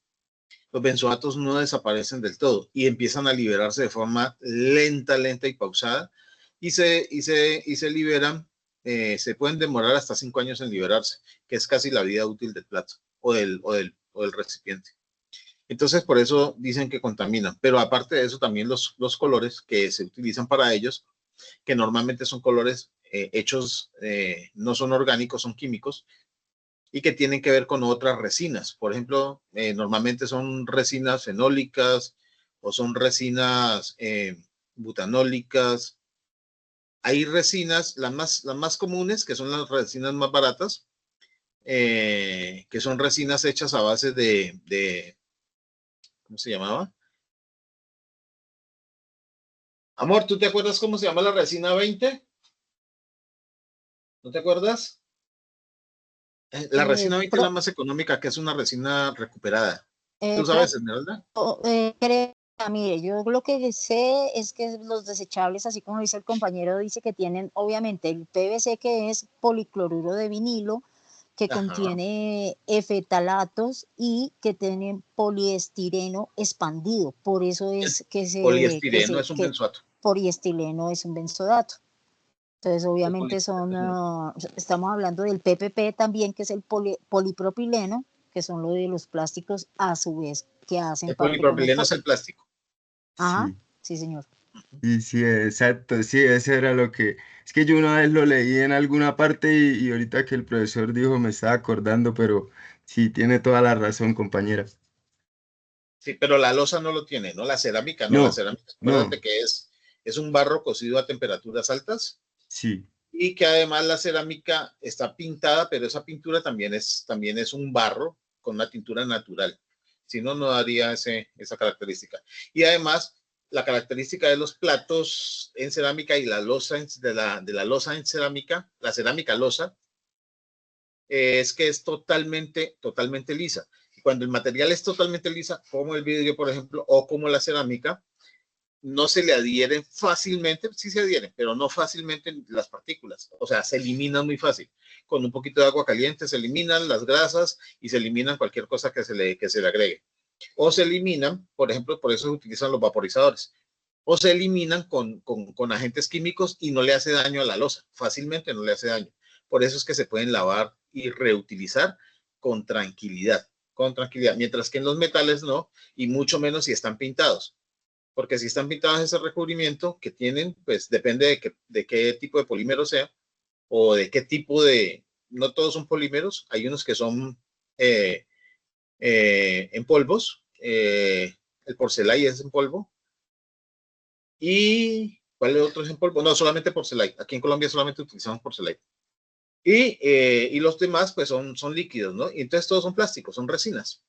los benzoatos no desaparecen del todo y empiezan a liberarse de forma lenta y pausada y se liberan, se pueden demorar hasta 5 años en liberarse, que es casi la vida útil del plato o del recipiente. Entonces, por eso dicen que contaminan, pero aparte de eso, también los colores que se utilizan para ellos, que normalmente son colores hechos, no son orgánicos, son químicos, y que tienen que ver con otras resinas. Por ejemplo, normalmente son resinas fenólicas o son resinas butanólicas. Hay resinas, las más comunes, que son las resinas más baratas, que son resinas hechas a base de ¿cómo se llamaba? Amor, ¿tú te acuerdas cómo se llama la resina 20? ¿No te acuerdas? La Eh, resina 20 es la pro- más económica, que es una resina recuperada. ¿Tú Profe, sabes, Esmeralda? mire, yo lo que sé es que los desechables, así como dice el compañero, dice que tienen obviamente el PVC, que es policloruro de vinilo, que Ajá. contiene efetalatos y que tiene poliestireno expandido. Por eso El es poliestireno es un benzoato. poliestileno es un benzodato. Entonces, El obviamente poliestireno. estamos hablando del PPP también, que es el polipropileno, que son lo de los plásticos, a su vez, que hacen El parte como polipropileno es el plástico. Ajá, Sí. sí, señor. Y sí, exacto, sí, eso era lo que... Es que yo una vez lo leí en alguna parte y ahorita que el profesor dijo me estaba acordando, pero sí, tiene toda la razón, compañera. Sí, pero la loza no lo tiene, ¿no? La cerámica no, la No, cerámica, no, acuérdate que es un barro cocido a temperaturas altas sí, y que además la cerámica está pintada, pero esa pintura también es un barro con una tintura natural. Si no, no daría esa característica. Y además, la característica de los platos en cerámica y la loza de la loza en cerámica, la cerámica loza, es que es totalmente lisa. Y cuando el material es totalmente lisa, como el vidrio, por ejemplo, o como la cerámica, no se le adhieren fácilmente, sí se adhieren, pero no fácilmente las partículas. O sea, se eliminan muy fácil. Con un poquito de agua caliente se eliminan las grasas y se eliminan cualquier cosa que se le agregue. O se eliminan, por ejemplo, por eso se utilizan los vaporizadores. O se eliminan con agentes químicos y no le hace daño a la loza. Fácilmente no le hace daño. Por eso es que se pueden lavar y reutilizar con tranquilidad. Con tranquilidad. Mientras que en los metales no, y mucho menos si están pintados, porque si están pintados ese recubrimiento que tienen, pues depende de qué tipo de polímero sea o de qué tipo de, no todos son polímeros, hay unos que son en polvos, el porcelay es en polvo, y ¿cuál otro es en polvo? No, solamente porcelay, aquí en Colombia solamente utilizamos porcelay. Y los demás pues son líquidos, ¿no? Y entonces todos son plásticos, son resinas.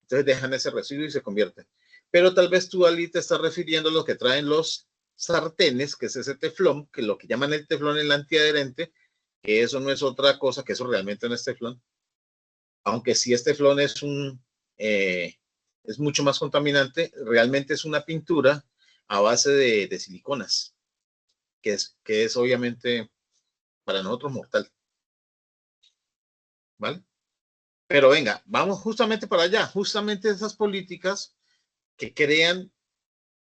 Entonces dejan ese residuo y se convierten. Pero tal vez tú, Ali, te estás refiriendo a lo que traen los sartenes, que es ese teflón, que lo que llaman el teflón el antiadherente, que eso no es otra cosa, que eso realmente no es teflón. Aunque sí es teflón, es mucho más contaminante, realmente es una pintura a base de siliconas, que es obviamente para nosotros mortal. ¿Vale? Pero venga, vamos justamente para allá, justamente esas políticas que crean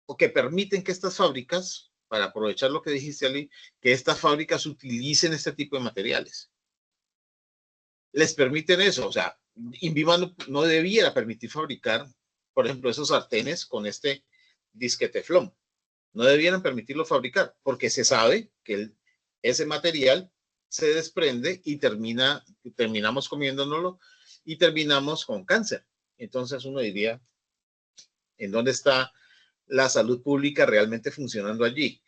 o que permiten que estas fábricas, para aprovechar lo que dijiste, Ali, que estas fábricas utilicen este tipo de materiales. Les permiten eso, o sea, INVIMA no debiera permitir fabricar, por ejemplo, esos sartenes con este disque teflón. No debieran permitirlo fabricar, porque se sabe que ese material se desprende y terminamos comiéndonoslo y terminamos con cáncer. Entonces uno diría, ¿en dónde está la salud pública realmente funcionando allí?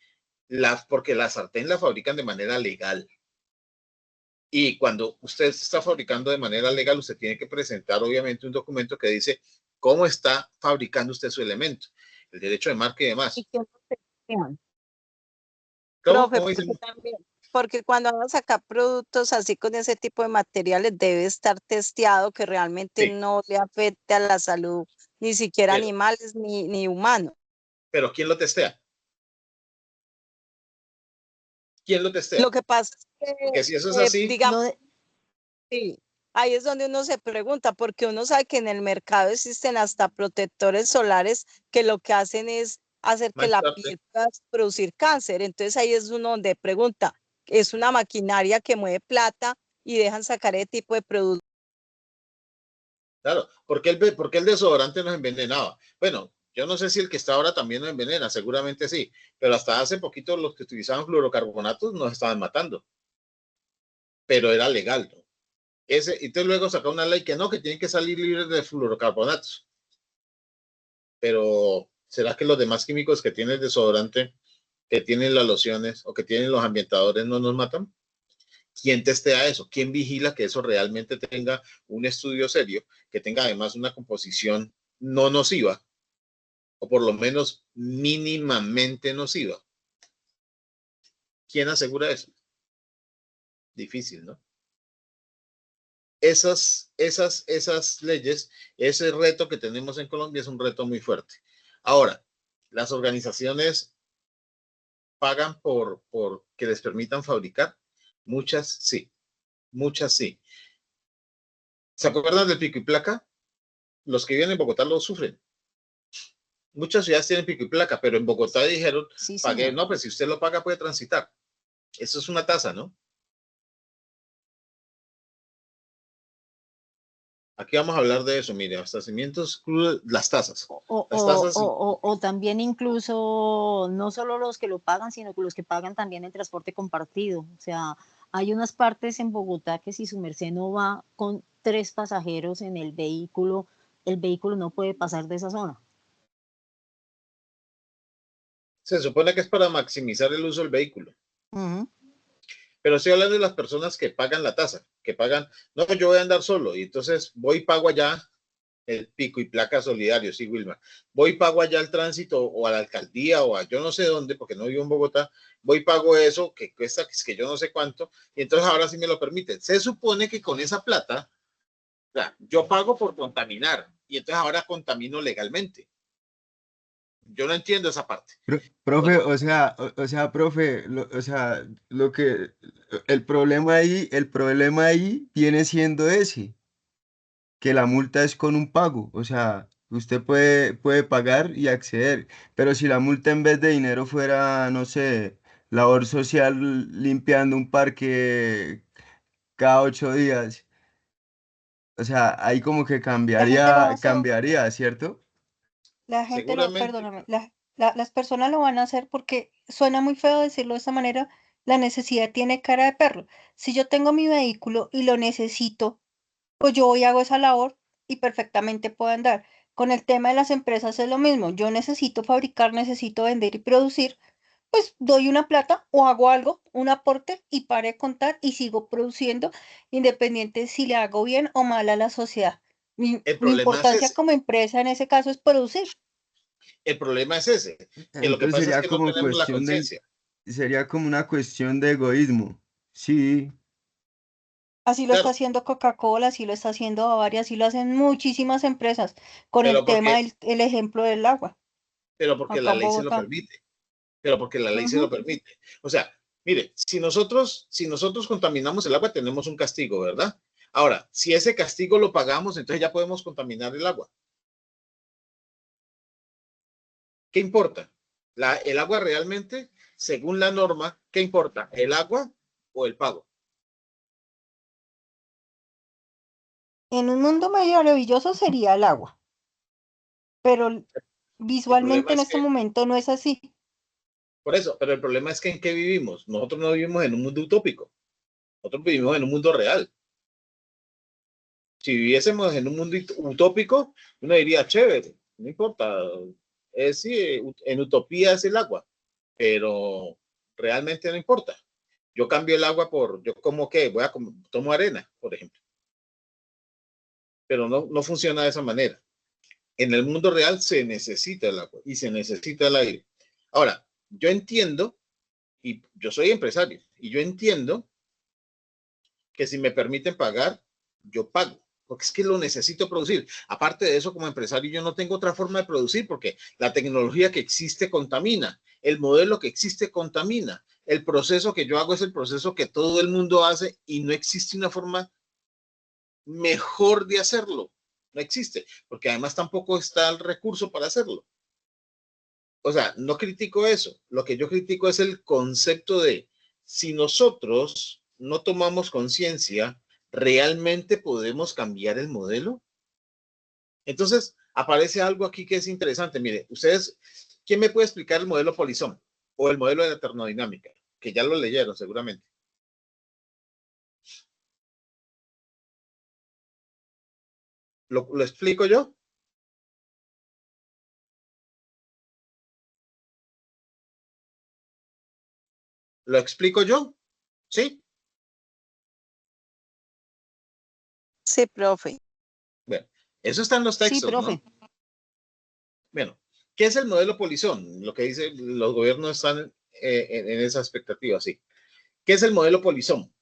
Porque la sartén la fabrican de manera legal. Y cuando usted está fabricando de manera legal, usted tiene que presentar obviamente un documento que dice cómo está fabricando usted su elemento, el derecho de marca y ¿Y demás. quién lo testea? ¿Cómo? Profe, ¿Cómo dicen? porque cuando van a sacar productos así con ese tipo de materiales debe estar testeado que realmente Sí, no le afecte a la salud, ni siquiera pero, animales ni humanos. pero ¿quién lo testea? ¿Quién lo testea? Lo que pasa es Porque si eso es que, así, digamos, Lo de- sí, ahí es donde uno se pregunta, porque uno sabe que en el mercado existen hasta protectores solares que lo que hacen es hacer que la mancharte. piel pueda producir cáncer. Entonces ahí es uno donde pregunta, es una maquinaria que mueve plata y dejan sacar ese tipo de productos. Claro, porque el desodorante nos envenenaba. Bueno, yo no sé si el que está ahora también nos envenena, seguramente sí, pero hasta hace poquito los que utilizaban fluorocarbonatos nos estaban matando, pero era legal, ¿no? Entonces luego sacó una ley que no, que tienen que salir libres de fluorocarbonatos, pero ¿será que los demás químicos que tiene el desodorante, que tienen las lociones o que tienen los ambientadores no nos matan? ¿Quién testea eso? ¿Quién vigila que eso realmente tenga un estudio serio, que tenga además una composición no nociva, o por lo menos mínimamente nociva? ¿Quién asegura eso? Difícil, ¿no? Esas leyes, ese reto que tenemos en Colombia es un reto muy fuerte. Ahora, las organizaciones pagan por que les permitan fabricar. Muchas sí, muchas sí. ¿Se acuerdan del pico y placa? Los que viven en Bogotá lo sufren. Muchas ciudades tienen pico y placa, pero en Bogotá dijeron, sí, pagué, señor. no, pues si usted lo paga puede transitar. Eso es una tasa, ¿no? Aquí vamos a hablar de eso, mire, abastecimientos, las tasas. Las tasas, O también incluso no solo los que lo pagan, sino que los que pagan también el transporte compartido. O sea, hay unas partes en Bogotá que si su merced no va con 3 pasajeros en el vehículo no puede pasar de esa zona. se supone que es para maximizar el uso del vehículo. Ujú. Pero estoy hablando de las personas que pagan la tasa, que pagan, no, yo voy a andar solo y entonces voy y pago allá El pico y placa solidario, sí, Wilma. Voy y pago allá al tránsito o a la alcaldía o a yo no sé dónde, porque no vivo en Bogotá, voy y pago eso que cuesta, que yo no sé cuánto, y entonces ahora sí me lo permiten. Se supone que con esa plata, o sea, yo pago por contaminar, y entonces ahora contamino legalmente. Yo no entiendo esa parte. Profe, profe, el problema ahí viene siendo ese, que la multa es con un pago, o sea, usted puede pagar y acceder, pero si la multa en vez de dinero fuera, no sé, labor social limpiando un parque cada 8 días, o sea, ahí como que La gente lo hace. cambiaría, ¿cierto? La gente lo, Seguramente. perdóname, las personas lo van a hacer porque suena muy feo decirlo de esta manera, la necesidad tiene cara de perro. Si yo tengo mi vehículo y lo necesito, pues yo voy y hago esa labor y perfectamente puedo andar. Con el tema de las empresas es lo mismo. Yo necesito fabricar, necesito vender y producir, pues doy una plata o hago algo, un aporte y pare de contar y sigo produciendo, independiente si le hago bien o mal a la sociedad. El Mi problema es importancia ese. como empresa en ese caso es producir. El problema es ese, que lo que Entonces pasa es que no tenemos la conciencia. sería como una cuestión de egoísmo. Sí, Así lo está Claro, haciendo Coca-Cola, así lo está haciendo Bavaria, así lo hacen muchísimas empresas con el pero tema porque, del ejemplo del agua, pero porque acá la en ley se lo Bogotá. permite. Pero porque la ley se lo Ujú. permite. O sea, mire, si nosotros contaminamos el agua, tenemos un castigo, ¿verdad? Ahora, si ese castigo lo pagamos, entonces ya podemos contaminar el agua. ¿Qué importa? El agua realmente, según la norma, ¿qué importa? ¿El agua o el pago? En un mundo medio maravilloso sería el agua, pero El problema visualmente en es este que, momento no es así. por eso, pero el problema es que ¿en qué vivimos? Nosotros no vivimos en un mundo utópico, nosotros vivimos en un mundo real. Si viviésemos en un mundo utópico, uno diría, chévere, no importa, sí, en utopía es el agua, pero realmente no importa. Yo cambio el agua yo como que tomo arena, por ejemplo, pero no funciona de esa manera. En el mundo real se necesita el agua y se necesita el aire. Ahora, yo entiendo, y yo soy empresario, y yo entiendo que si me permiten pagar, yo pago, porque es que lo necesito producir. Aparte de eso, como empresario, yo no tengo otra forma de producir porque la tecnología que existe contamina, el modelo que existe contamina, el proceso que yo hago es el proceso que todo el mundo hace y no existe una forma mejor de hacerlo. No existe, porque además tampoco está el recurso para hacerlo. O sea, no critico eso. Lo que yo critico es el concepto de si nosotros no tomamos conciencia, ¿realmente podemos cambiar el modelo? Entonces, aparece algo aquí que es interesante. Mire, ustedes, ¿quién me puede explicar el modelo Polisson o el modelo de la termodinámica? Que ya lo leyeron seguramente. ¿Lo explico yo? ¿Lo explico yo? ¿Sí? Sí, profe. Bueno, eso está en los Sí, textos, ¿no? profe. Bueno, ¿qué es el modelo Polisson? Lo que dicen los gobiernos están en esa expectativa, sí. ¿Qué es el modelo Polisson?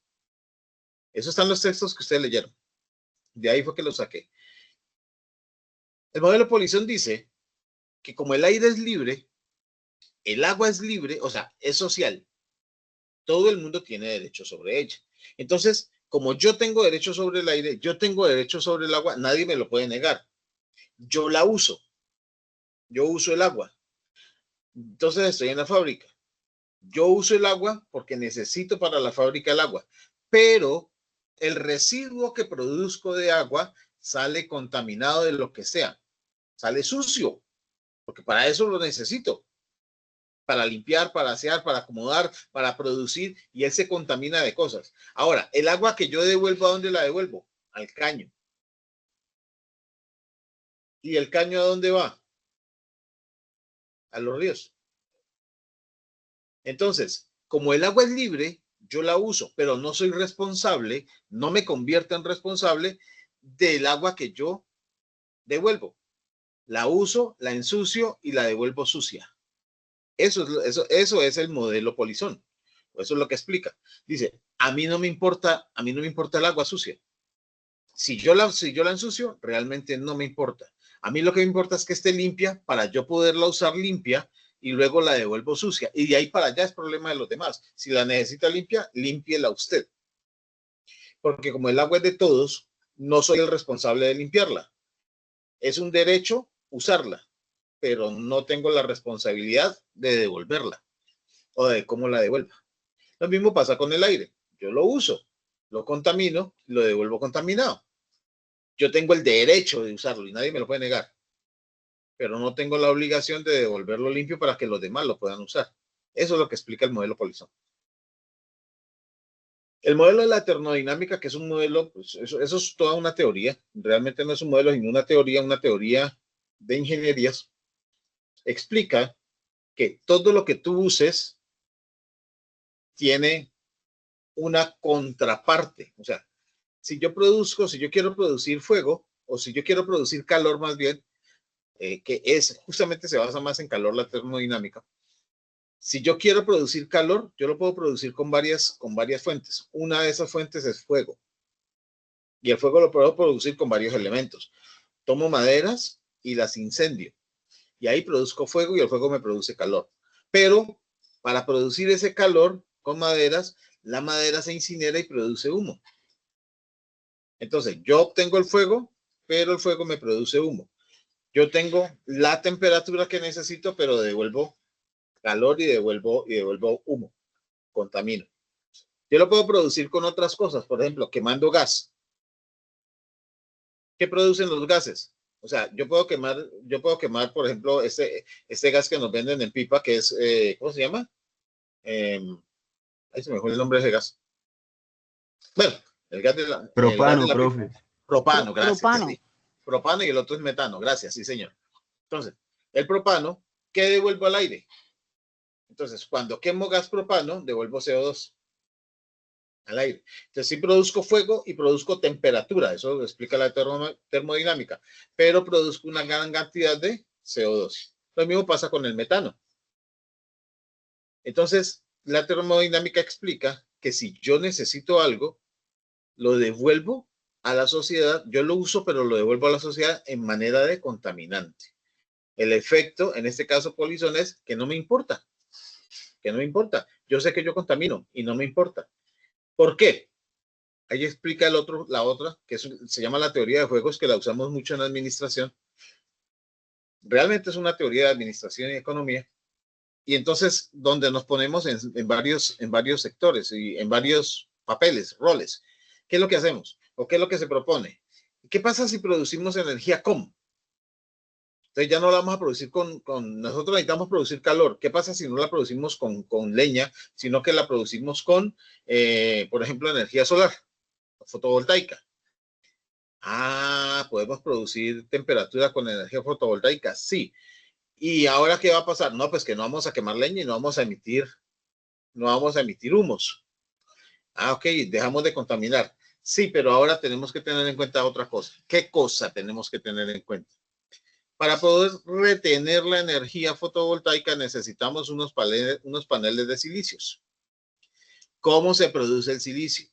Eso está en los textos que ustedes leyeron. De ahí fue que lo saqué. El modelo Polisson dice que como el aire es libre, el agua es libre, o sea, es social. Todo el mundo tiene derecho sobre ella. Entonces, como yo tengo derecho sobre el aire, yo tengo derecho sobre el agua, nadie me lo puede negar. Yo la uso, yo uso el agua. Entonces estoy en la fábrica. Yo uso el agua porque necesito para la fábrica el agua, pero el residuo que produzco de agua sale contaminado de lo que sea, sale sucio, porque para eso lo necesito, para limpiar, para asear, para acomodar, para producir, y él se contamina de cosas. Ahora, el agua que yo devuelvo, ¿a dónde la devuelvo? Al caño. ¿Y el caño a dónde va? A los ríos. Entonces, como el agua es libre, yo la uso, pero no soy responsable, no me convierto en responsable del agua que yo devuelvo. La uso, la ensucio y la devuelvo sucia. Eso es el modelo Polizón. Eso es lo que explica. Dice, a mí no me importa el agua sucia. Si yo la ensucio, realmente no me importa. A mí lo que me importa es que esté limpia para yo poderla usar limpia y luego la devuelvo sucia. Y de ahí para allá es problema de los demás. Si la necesita limpia, límpiela usted. Porque como el agua es de todos, no soy el responsable de limpiarla. Es un derecho usarla, pero no tengo la responsabilidad de devolverla o de cómo la devuelva. Lo mismo pasa con el aire. Yo lo uso, lo contamino, lo devuelvo contaminado. Yo tengo el derecho de usarlo y nadie me lo puede negar, pero no tengo la obligación de devolverlo limpio para que los demás lo puedan usar. Eso es lo que explica el modelo Polizón. El modelo de la termodinámica, que es un modelo, pues eso es toda una teoría, realmente no es un modelo, sino una teoría de ingenierías, explica que todo lo que tú uses tiene una contraparte. O sea, si yo quiero producir fuego, o si yo quiero producir calor más bien, que justamente se basa más en calor la termodinámica. Si yo quiero producir calor, yo lo puedo producir con varias fuentes. Una de esas fuentes es fuego. Y el fuego lo puedo producir con varios elementos. Tomo maderas y las incendio. Y ahí produzco fuego y el fuego me produce calor. Pero para producir ese calor con maderas, la madera se incinera y produce humo. Entonces, yo obtengo el fuego, pero el fuego me produce humo. Yo tengo la temperatura que necesito, pero devuelvo calor y devuelvo humo, contamino. Yo lo puedo producir con otras cosas, por ejemplo, quemando gas. ¿Qué producen los gases? O sea, yo puedo quemar, por ejemplo, este gas que nos venden en pipa, que es, ¿cómo se llama? Ahí se me fue el nombre de ese gas. Bueno, el gas de la Propano, pipa. profe. Propano, gracias. Propano. Sí. Propano y el otro es metano, gracias, sí, señor. Entonces, el propano, ¿qué devuelvo al aire? Entonces, cuando quemo gas propano, devuelvo CO2 al aire. Entonces, sí produzco fuego y produzco temperatura, eso lo explica la termodinámica, pero produzco una gran cantidad de CO2. Lo mismo pasa con el metano. Entonces, la termodinámica explica que si yo necesito algo, lo devuelvo a la sociedad, yo lo uso, pero lo devuelvo a la sociedad en manera de contaminante. El efecto, en este caso Polizón, es que no me importa. Que no me importa. Yo sé que yo contamino y no me importa. ¿Por qué? Ahí explica la otra, que se llama la teoría de juegos, que la usamos mucho en la administración. Realmente es una teoría de administración y economía. Y entonces, donde nos ponemos en varios sectores y en varios papeles, roles. ¿Qué es lo que hacemos? ¿O qué es lo que se propone? ¿Qué pasa si producimos energía ¿cómo? Entonces ya no la vamos a producir nosotros necesitamos producir calor. ¿Qué pasa si no la producimos con leña, sino que la producimos con, por ejemplo, energía solar, fotovoltaica? Podemos producir temperatura con energía fotovoltaica, sí. ¿Y ahora qué va a pasar? No, pues que no vamos a quemar leña y no vamos a emitir humos. Ok, dejamos de contaminar. Sí, pero ahora tenemos que tener en cuenta otra cosa. ¿Qué cosa tenemos que tener en cuenta? Para poder retener la energía fotovoltaica necesitamos unos paneles de silicios. ¿Cómo se produce el silicio?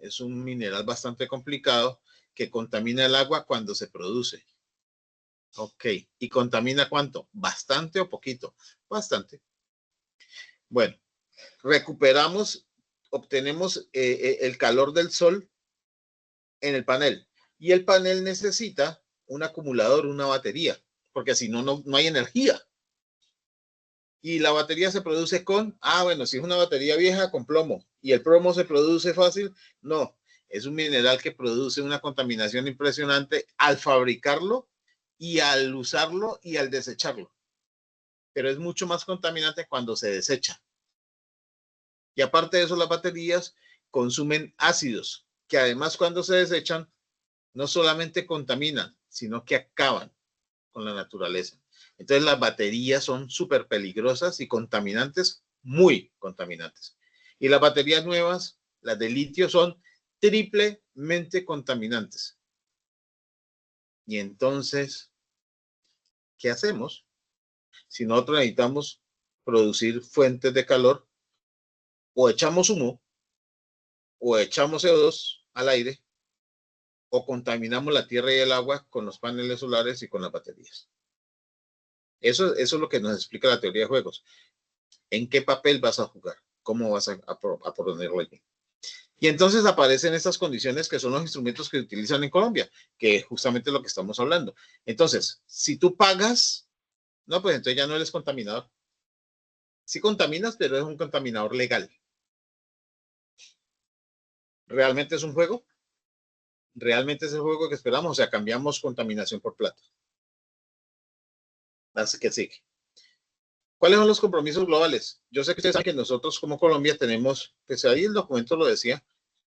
Es un mineral bastante complicado que contamina el agua cuando se produce. Ok, ¿y contamina cuánto? ¿Bastante o poquito? Bastante. Bueno, obtenemos el calor del sol en el panel y el panel necesita un acumulador, una batería, porque si no, no hay energía. Y la batería se produce bueno, si es una batería vieja, con plomo. ¿Y el plomo se produce fácil? No, es un mineral que produce una contaminación impresionante al fabricarlo y al usarlo y al desecharlo. Pero es mucho más contaminante cuando se desecha. Y aparte de eso, las baterías consumen ácidos, que además cuando se desechan, no solamente contaminan, sino que acaban con la naturaleza. Entonces las baterías son súper peligrosas y contaminantes, muy contaminantes. Y las baterías nuevas, las de litio, son triplemente contaminantes. Y entonces, ¿qué hacemos? Si nosotros necesitamos producir fuentes de calor, o echamos humo, o echamos CO2 al aire, o contaminamos la tierra y el agua con los paneles solares y con las baterías. Eso es lo que nos explica la teoría de juegos. ¿En qué papel vas a jugar? ¿Cómo vas a ponerlo allí? Y entonces aparecen estas condiciones que son los instrumentos que utilizan en Colombia, que es justamente lo que estamos hablando. Entonces, si tú pagas, no, pues entonces ya no eres contaminador. Sí contaminas, pero es un contaminador legal. ¿Realmente es un juego? ¿Realmente es el juego que esperamos? O sea, cambiamos contaminación por plata. Así que sigue. ¿Cuáles son los compromisos globales? Yo sé que ustedes saben que nosotros como Colombia tenemos, pues ahí el documento lo decía,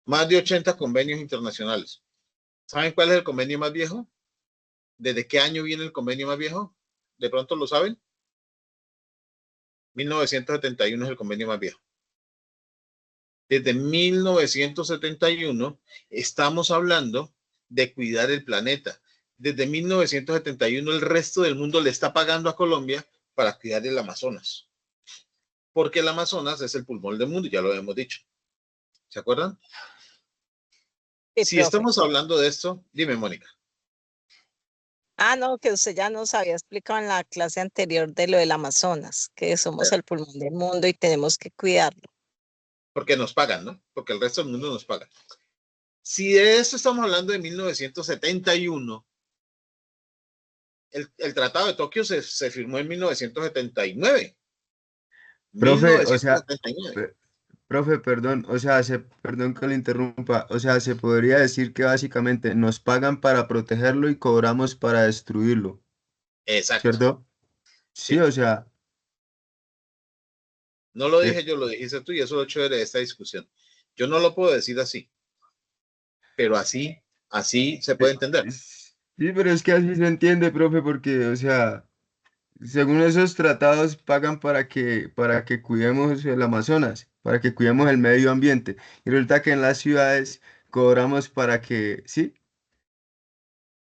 más de 80 convenios internacionales. ¿Saben cuál es el convenio más viejo? ¿Desde qué año viene el convenio más viejo? ¿De pronto lo saben? 1971 es el convenio más viejo. Desde 1971 estamos hablando de cuidar el planeta. Desde 1971 el resto del mundo le está pagando a Colombia para cuidar el Amazonas. Porque el Amazonas es el pulmón del mundo, ya lo hemos dicho. ¿Se acuerdan? Sí, Si profe. estamos hablando de esto, dime, Mónica. Ah, no, que usted ya nos había explicado en la clase anterior de lo del Amazonas, que somos el pulmón del mundo y tenemos que cuidarlo. Porque nos pagan, ¿no? Porque el resto del mundo nos paga. Si de esto estamos hablando de 1971, el Tratado de Tokio se firmó en 1979. Profe, o sea, 1979. profe, perdón, o sea, perdón que lo interrumpa, o sea, se podría decir que básicamente nos pagan para protegerlo y cobramos para destruirlo, Exacto. ¿cierto? Sí, Sí. o sea, No lo dije yo, lo dijiste tú y eso es lo chévere de esta discusión. Yo no lo puedo decir así, pero así se puede entender. sí, pero es que así se entiende, profe, porque, o sea, según esos tratados pagan para que cuidemos el Amazonas, para que cuidemos el medio ambiente. Y resulta que en las ciudades cobramos para que, sí,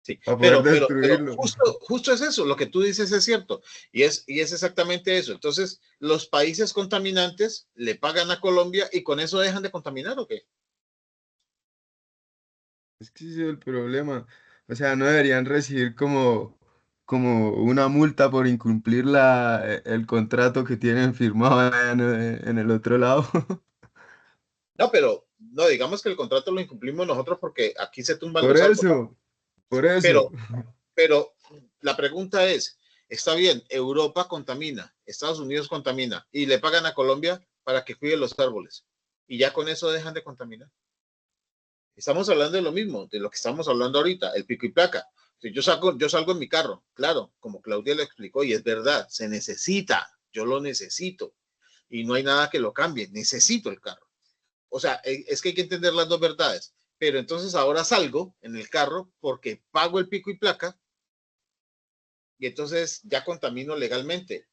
Sí, para poder pero destruirlo. justo es eso, lo que tú dices es cierto, y es exactamente eso. Entonces, los países contaminantes le pagan a Colombia y con eso dejan de contaminar, ¿o qué? Es que ese es el problema. O sea, no deberían recibir como una multa por incumplir el contrato que tienen firmado allá en el otro lado. No, pero no, digamos que el contrato lo incumplimos nosotros porque aquí se tumban Por los árboles. eso, por eso. Pero, pero la pregunta es, está bien, Europa contamina, Estados Unidos contamina y le pagan a Colombia para que cuide los árboles y ya con eso dejan de contaminar. Estamos hablando de lo mismo, de lo que estamos hablando ahorita, el pico y placa. Si yo salgo en mi carro, claro, como Claudia le explicó, y es verdad, se necesita, yo lo necesito, y no hay nada que lo cambie, necesito el carro. O sea, es que hay que entender las dos verdades. Pero entonces ahora salgo en el carro porque pago el pico y placa y entonces ya contamino legalmente,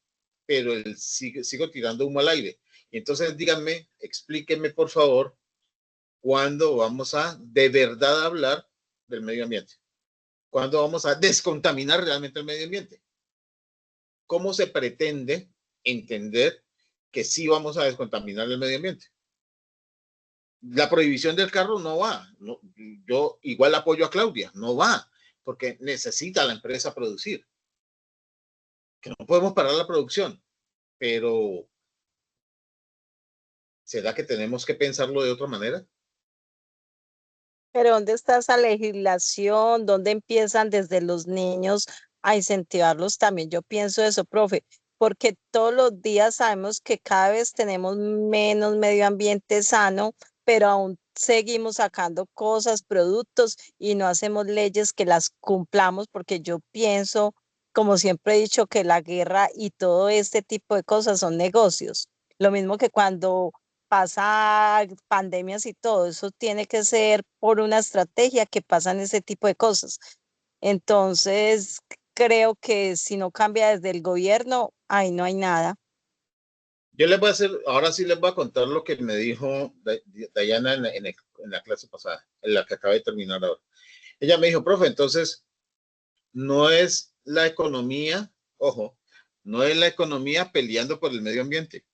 pero sigo tirando humo al aire. Y entonces díganme, explíquenme por favor, ¿cuándo vamos a de verdad hablar del medio ambiente? ¿Cuándo vamos a descontaminar realmente el medio ambiente? ¿Cómo se pretende entender que sí vamos a descontaminar el medio ambiente? La prohibición del carro no va. No, yo igual apoyo a Claudia, no va, porque necesita la empresa producir. Que no podemos parar la producción, pero ¿será que tenemos que pensarlo de otra manera? Pero ¿dónde está esa legislación? ¿Dónde empiezan desde los niños a incentivarlos también? Yo pienso eso, profe, porque todos los días sabemos que cada vez tenemos menos medio ambiente sano, pero aún seguimos sacando cosas, productos y no hacemos leyes que las cumplamos, porque yo pienso, como siempre he dicho, que la guerra y todo este tipo de cosas son negocios. Lo mismo que cuando pasa pandemias y todo, eso tiene que ser por una estrategia que pasan ese tipo de cosas. Entonces, creo que si no cambia desde el gobierno, ahí no hay nada. Yo les voy a hacer, ahora sí les voy a contar lo que me dijo Dayana en la clase pasada, en la que acaba de terminar ahora. Ella me dijo, profe, entonces, no es la economía, ojo, no es la economía peleando por el medio ambiente.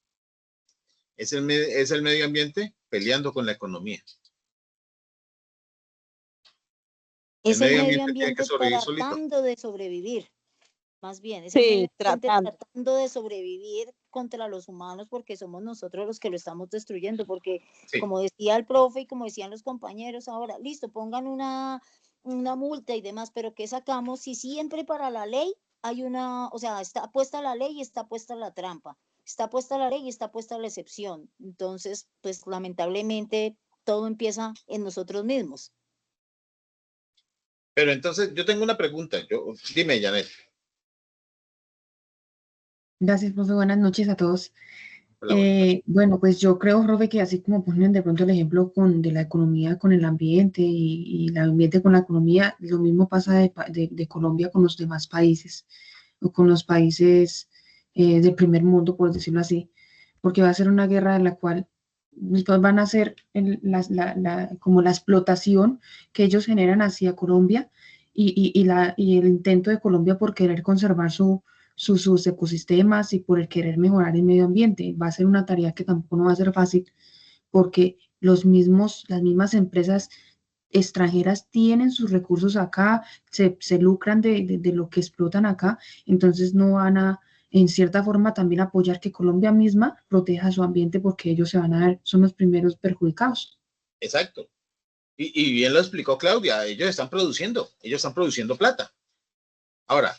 Es el medio ambiente peleando con la economía. Es el medio tiene que ambiente sobrevivir solito. tratando de sobrevivir. Más bien, es el Sí, medio ambiente tratando. tratando de sobrevivir contra los humanos porque somos nosotros los que lo estamos destruyendo. Porque, Sí. como decía el profe y como decían los compañeros ahora, listo, pongan una multa y demás, pero ¿qué sacamos si siempre para la ley hay una, o sea, está puesta la ley y está puesta la trampa? Está puesta la ley y está puesta la excepción. Entonces, pues lamentablemente todo empieza en nosotros mismos. Pero entonces yo tengo una pregunta. Dime, Janet. Gracias, profe. Buenas noches a todos. Hola, buenas noches. Bueno, pues yo creo, profe, que así como ponen de pronto el ejemplo de la economía con el ambiente y el ambiente con la economía, lo mismo pasa de Colombia con los demás países o con los países del primer mundo, por decirlo así, porque va a ser una guerra en la cual después van a ser como la explotación que ellos generan hacia Colombia y el intento de Colombia por querer conservar sus ecosistemas y por el querer mejorar el medio ambiente. Va a ser una tarea que tampoco no va a ser fácil porque las mismas empresas extranjeras tienen sus recursos acá, se lucran de lo que explotan acá, entonces no van a, en cierta forma, también apoyar que Colombia misma proteja su ambiente porque ellos son los primeros perjudicados. Exacto. Y bien lo explicó Claudia, ellos están produciendo plata. Ahora,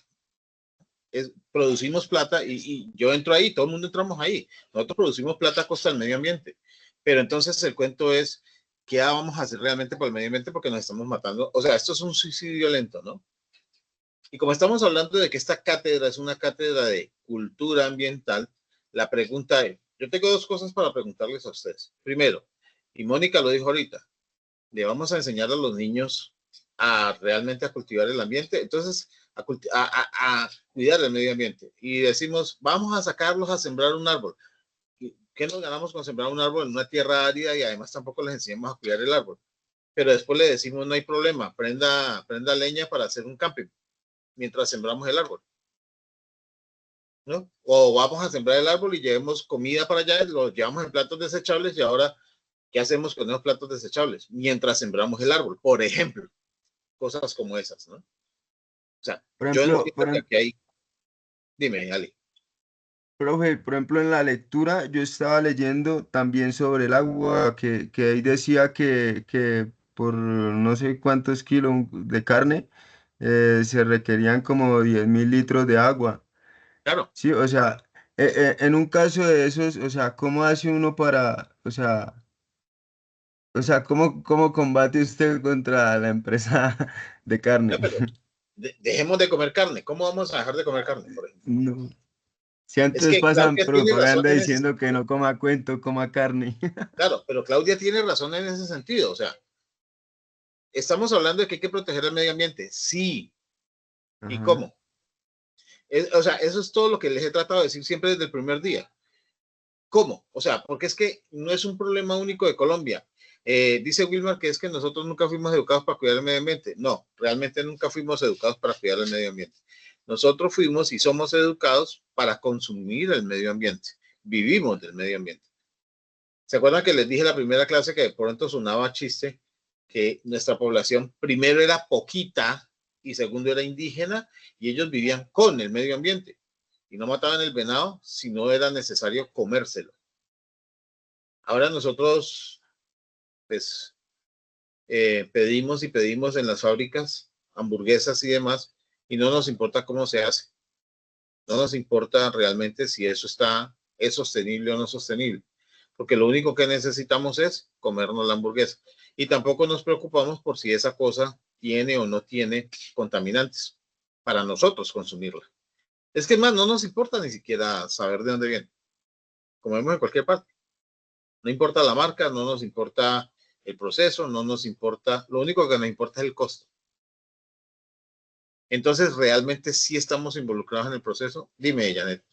producimos plata y yo entro ahí, todo el mundo entramos ahí. Nosotros producimos plata a costa del medio ambiente. Pero entonces el cuento es, ¿qué vamos a hacer realmente por el medio ambiente? Porque nos estamos matando. O sea, esto es un suicidio lento, ¿no? Y como estamos hablando de que esta cátedra es una cátedra de cultura ambiental, la pregunta es, yo tengo dos cosas para preguntarles a ustedes. Primero, y Mónica lo dijo ahorita, le vamos a enseñar a los niños a realmente a cultivar el ambiente, entonces a cuidar el medio ambiente. Y decimos, vamos a sacarlos a sembrar un árbol. ¿Qué nos ganamos con sembrar un árbol en una tierra árida y además tampoco les enseñamos a cuidar el árbol? Pero después le decimos, no hay problema, prenda leña para hacer un camping mientras sembramos el árbol, ¿no? O vamos a sembrar el árbol y llevemos comida para allá, lo llevamos en platos desechables y ahora, ¿qué hacemos con esos platos desechables? Mientras sembramos el árbol, por ejemplo. Cosas como esas, ¿no? O sea, Por yo ejemplo, entiendo que aquí hay... Dime, Ali. profe, por ejemplo, en la lectura yo estaba leyendo también sobre el agua, que ahí decía que por no sé cuántos kilos de carne se requerían como 10.000 litros de agua. Claro. Sí, o sea, en un caso de esos, o sea, ¿cómo hace uno para, cómo combate usted contra la empresa de carne? No, pero dejemos de comer carne. ¿Cómo vamos a dejar de comer carne, por ejemplo? No. Si Es antes que pasan Claudia tiene razón propaganda en ese diciendo que sentido. no coma cuento, coma carne. Claro, pero Claudia tiene razón en ese sentido. O sea, estamos hablando de que hay que proteger el medio ambiente. Sí. ¿Y Ajá. cómo? O sea, eso es todo lo que les he tratado de decir siempre desde el primer día. ¿Cómo? O sea, porque es que no es un problema único de Colombia. Dice Wilmar que es que nosotros nunca fuimos educados para cuidar el medio ambiente. No, realmente nunca fuimos educados para cuidar el medio ambiente. Nosotros fuimos y somos educados para consumir el medio ambiente. Vivimos del medio ambiente. ¿Se acuerdan que les dije en la primera clase que de pronto sonaba chiste que nuestra población primero era poquita y segundo era indígena y ellos vivían con el medio ambiente y no mataban el venado si no era necesario comérselo? Ahora nosotros, pues, pedimos y pedimos en las fábricas hamburguesas y demás y no nos importa cómo se hace. No nos importa realmente si eso es sostenible o no sostenible, porque lo único que necesitamos es comernos la hamburguesa y tampoco nos preocupamos por si esa cosa tiene o no tiene contaminantes para nosotros consumirla. Es que más no nos importa ni siquiera saber de dónde viene. Comemos en cualquier parte. No importa la marca, no nos importa el proceso, no nos importa, lo único que nos importa es el costo. Entonces, ¿realmente sí estamos involucrados en el proceso? Dime, Janet.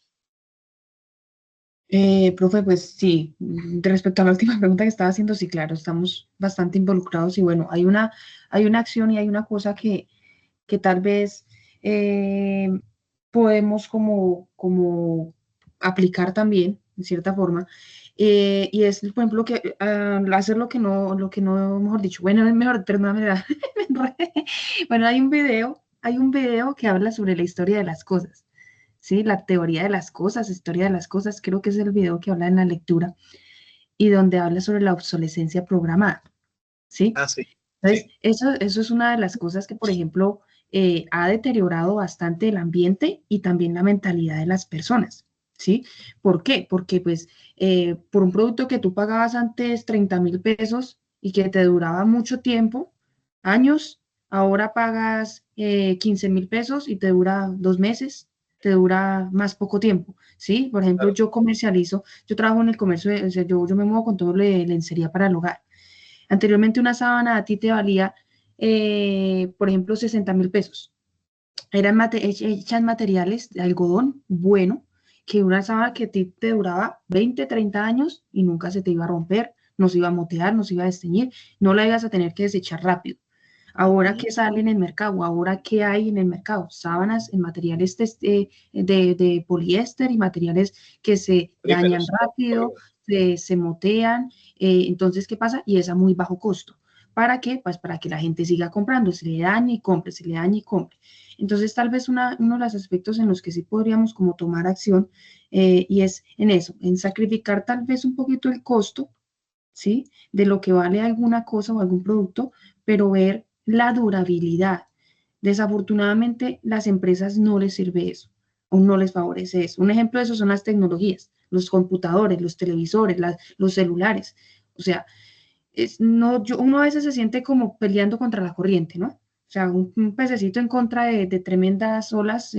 Profe, pues sí, respecto a la última pregunta que estaba haciendo, sí, claro, estamos bastante involucrados y bueno, hay una acción y hay una cosa que tal vez podemos como aplicar también, de cierta forma, y es, por ejemplo, que hacer lo que no, mejor dicho, bueno, es mejor, perdóname, me enredé. Bueno, hay un video que habla sobre la historia de las cosas, ¿sí? La teoría de las cosas, historia de las cosas, creo que es el video que habla en la lectura y donde habla sobre la obsolescencia programada, ¿sí? Ah, sí, Entonces, sí. eso es una de las cosas que, por ejemplo, ha deteriorado bastante el ambiente y también la mentalidad de las personas, ¿sí? ¿Por qué? Porque, pues, por un producto que tú pagabas antes 30.000 pesos y que te duraba mucho tiempo, años, ahora pagas 15.000 pesos y te dura 2 meses, te dura más poco tiempo, ¿sí? Por ejemplo, Claro. yo trabajo en el comercio, o sea, yo me muevo con todo lo de lencería para el hogar. Anteriormente una sábana a ti te valía, por ejemplo, 60.000 pesos. Eran hechas materiales de algodón bueno, que una sábana que a ti te duraba 20, 30 años y nunca se te iba a romper, no se iba a motear, no se iba a desteñir, no la ibas a tener que desechar rápido. Ahora, Ujú. ¿qué sale en el mercado? Ahora, ¿qué hay en el mercado? Sábanas en materiales de poliéster y materiales que se dañan Polímeros, rápido, polímeros. se motean. Entonces, ¿qué pasa? Y es a muy bajo costo. ¿Para qué? Pues para que la gente siga comprando, se le dañe y compre, se le dañe y compre. Entonces, tal vez uno de los aspectos en los que sí podríamos como tomar acción, y es en eso, en sacrificar tal vez un poquito el costo, ¿sí? De lo que vale alguna cosa o algún producto, pero ver la durabilidad. Desafortunadamente, las empresas no les sirve eso o no les favorece eso. Un ejemplo de eso son las tecnologías, los computadores, los televisores, los celulares. O sea, no, uno a veces se siente como peleando contra la corriente, ¿no? O sea, un pececito en contra de tremendas olas,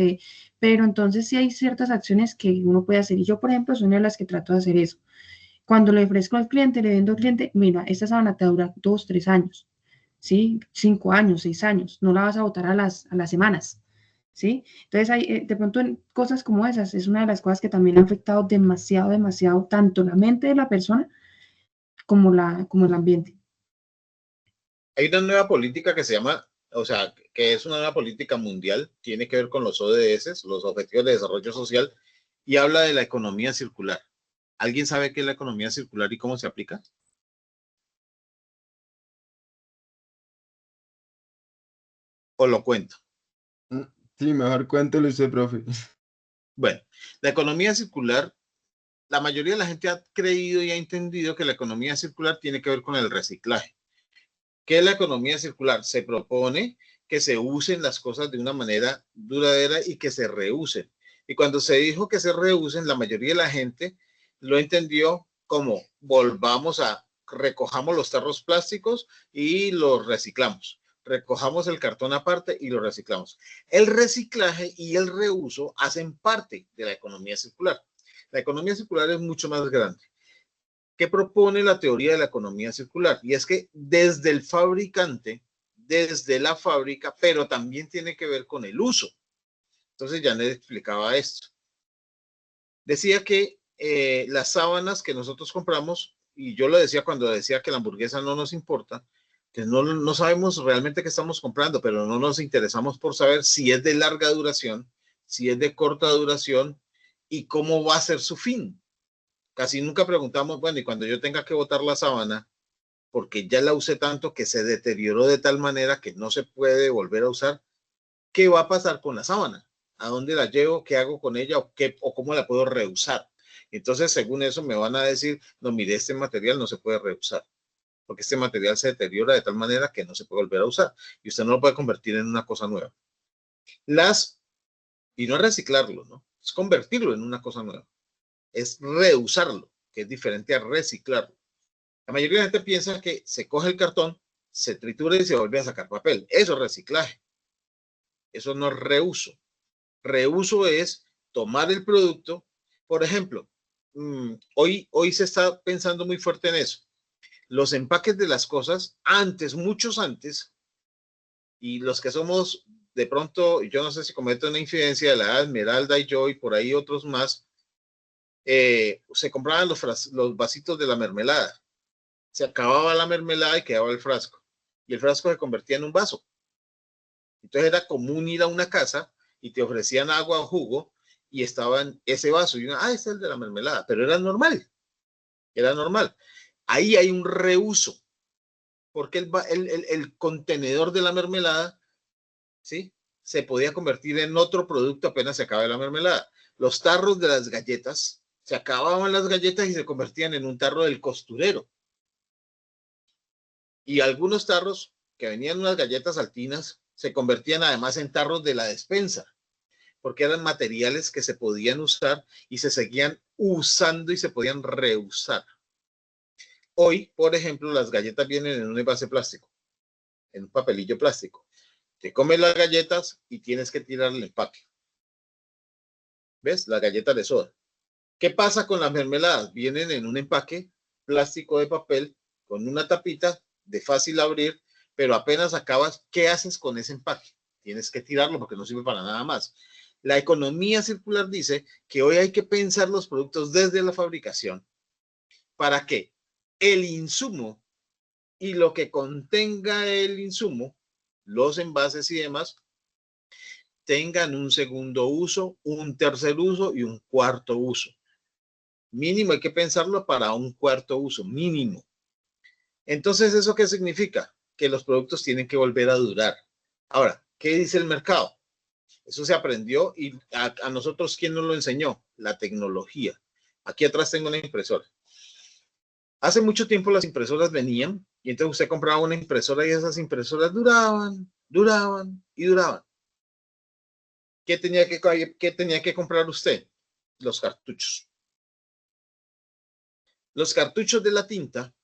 pero entonces sí hay ciertas acciones que uno puede hacer. Y yo, por ejemplo, soy una de las que trato de hacer eso. Cuando le ofrezco al cliente, le vendo al cliente, mira, esta sábana te dura 2, 3 años, ¿sí? 5 años, 6 años, no la vas a botar a las semanas, ¿sí? Entonces, de pronto, en cosas como esas, es una de las cosas que también ha afectado demasiado, demasiado, tanto la mente de la persona como el ambiente. Hay una nueva política que se llama, o sea, que es una nueva política mundial, tiene que ver con los ODS, los Objetivos de Desarrollo Social, y habla de la economía circular. ¿Alguien sabe qué es la economía circular y cómo se aplica? ¿O lo cuento? Mm, Sí, mejor cuéntelo usted, profe. Bueno, la economía circular, la mayoría de la gente ha creído y ha entendido que la economía circular tiene que ver con el reciclaje. ¿Qué es la economía circular? Se propone que se usen las cosas de una manera duradera y que se reusen. Y cuando se dijo que se reusen, la mayoría de la gente lo entendió como volvamos a, recojamos los tarros plásticos y los reciclamos. Recojamos el cartón aparte y lo reciclamos. El reciclaje y el reuso hacen parte de la economía circular. La economía circular es mucho más grande. ¿Qué propone la teoría de la economía circular? Y es que desde el fabricante, desde la fábrica, pero también tiene que ver con el uso. Entonces ya les explicaba esto. Decía que las sábanas que nosotros compramos, y yo lo decía cuando decía que la hamburguesa no nos importa, que no sabemos realmente qué estamos comprando, pero no nos interesamos por saber si es de larga duración, si es de corta duración y cómo va a ser su fin. Casi nunca preguntamos, bueno, y cuando yo tenga que botar la sábana, porque ya la usé tanto que se deterioró de tal manera que no se puede volver a usar, ¿qué va a pasar con la sábana? ¿A dónde la llevo? ¿Qué hago con ella? ¿O cómo la puedo reusar? Entonces, según eso, me van a decir, no, mire, este material no se puede reusar, porque este material se deteriora de tal manera que no se puede volver a usar y usted no lo puede convertir en una cosa nueva. Y no es reciclarlo, ¿no? Es convertirlo en una cosa nueva. Es reusarlo, que es diferente a reciclarlo. La mayoría de la gente piensa que se coge el cartón, se tritura y se vuelve a sacar papel. Eso es reciclaje. Eso no es reuso. Reuso es tomar el producto. Por ejemplo, hoy se está pensando muy fuerte en eso. Los empaques de las cosas, antes, muchos antes, y los que somos de pronto, yo no sé si cometo una infidencia de la edad, Esmeralda y yo y por ahí otros más, se compraban los vasitos de la mermelada. Se acababa la mermelada y quedaba el frasco. Y el frasco se convertía en un vaso. Entonces era común ir a una casa y te ofrecían agua o jugo y estaba en ese vaso y este es el de la mermelada, pero era normal, era normal. Ahí hay un reuso, porque el contenedor de la mermelada, ¿sí?, se podía convertir en otro producto apenas se acaba la mermelada. Los tarros de las galletas, se acababan las galletas y se convertían en un tarro del costurero. Y algunos tarros que venían unas galletas altinas se convertían además en tarros de la despensa, porque eran materiales que se podían usar y se seguían usando y se podían reusar. Hoy, por ejemplo, las galletas vienen en un envase plástico, en un papelillo plástico. Te comes las galletas y tienes que tirar el empaque. ¿Ves? Las galletas de soda. ¿Qué pasa con las mermeladas? Vienen en un empaque plástico de papel con una tapita de fácil abrir, pero apenas acabas, ¿qué haces con ese empaque? Tienes que tirarlo porque no sirve para nada más. La economía circular dice que hoy hay que pensar los productos desde la fabricación para que el insumo y lo que contenga el insumo, los envases y demás, tengan un segundo uso, un tercer uso y un cuarto uso. Mínimo hay que pensarlo para un cuarto uso, mínimo. Entonces, ¿eso qué significa? Que los productos tienen que volver a durar. Ahora, ¿qué dice el mercado? Eso se aprendió y a nosotros, ¿quién nos lo enseñó? La tecnología. Aquí atrás tengo una impresora. Hace mucho tiempo las impresoras venían y entonces usted compraba una impresora y esas impresoras duraban y duraban. ¿Qué tenía que comprar usted? Los cartuchos. Los cartuchos de la tinta,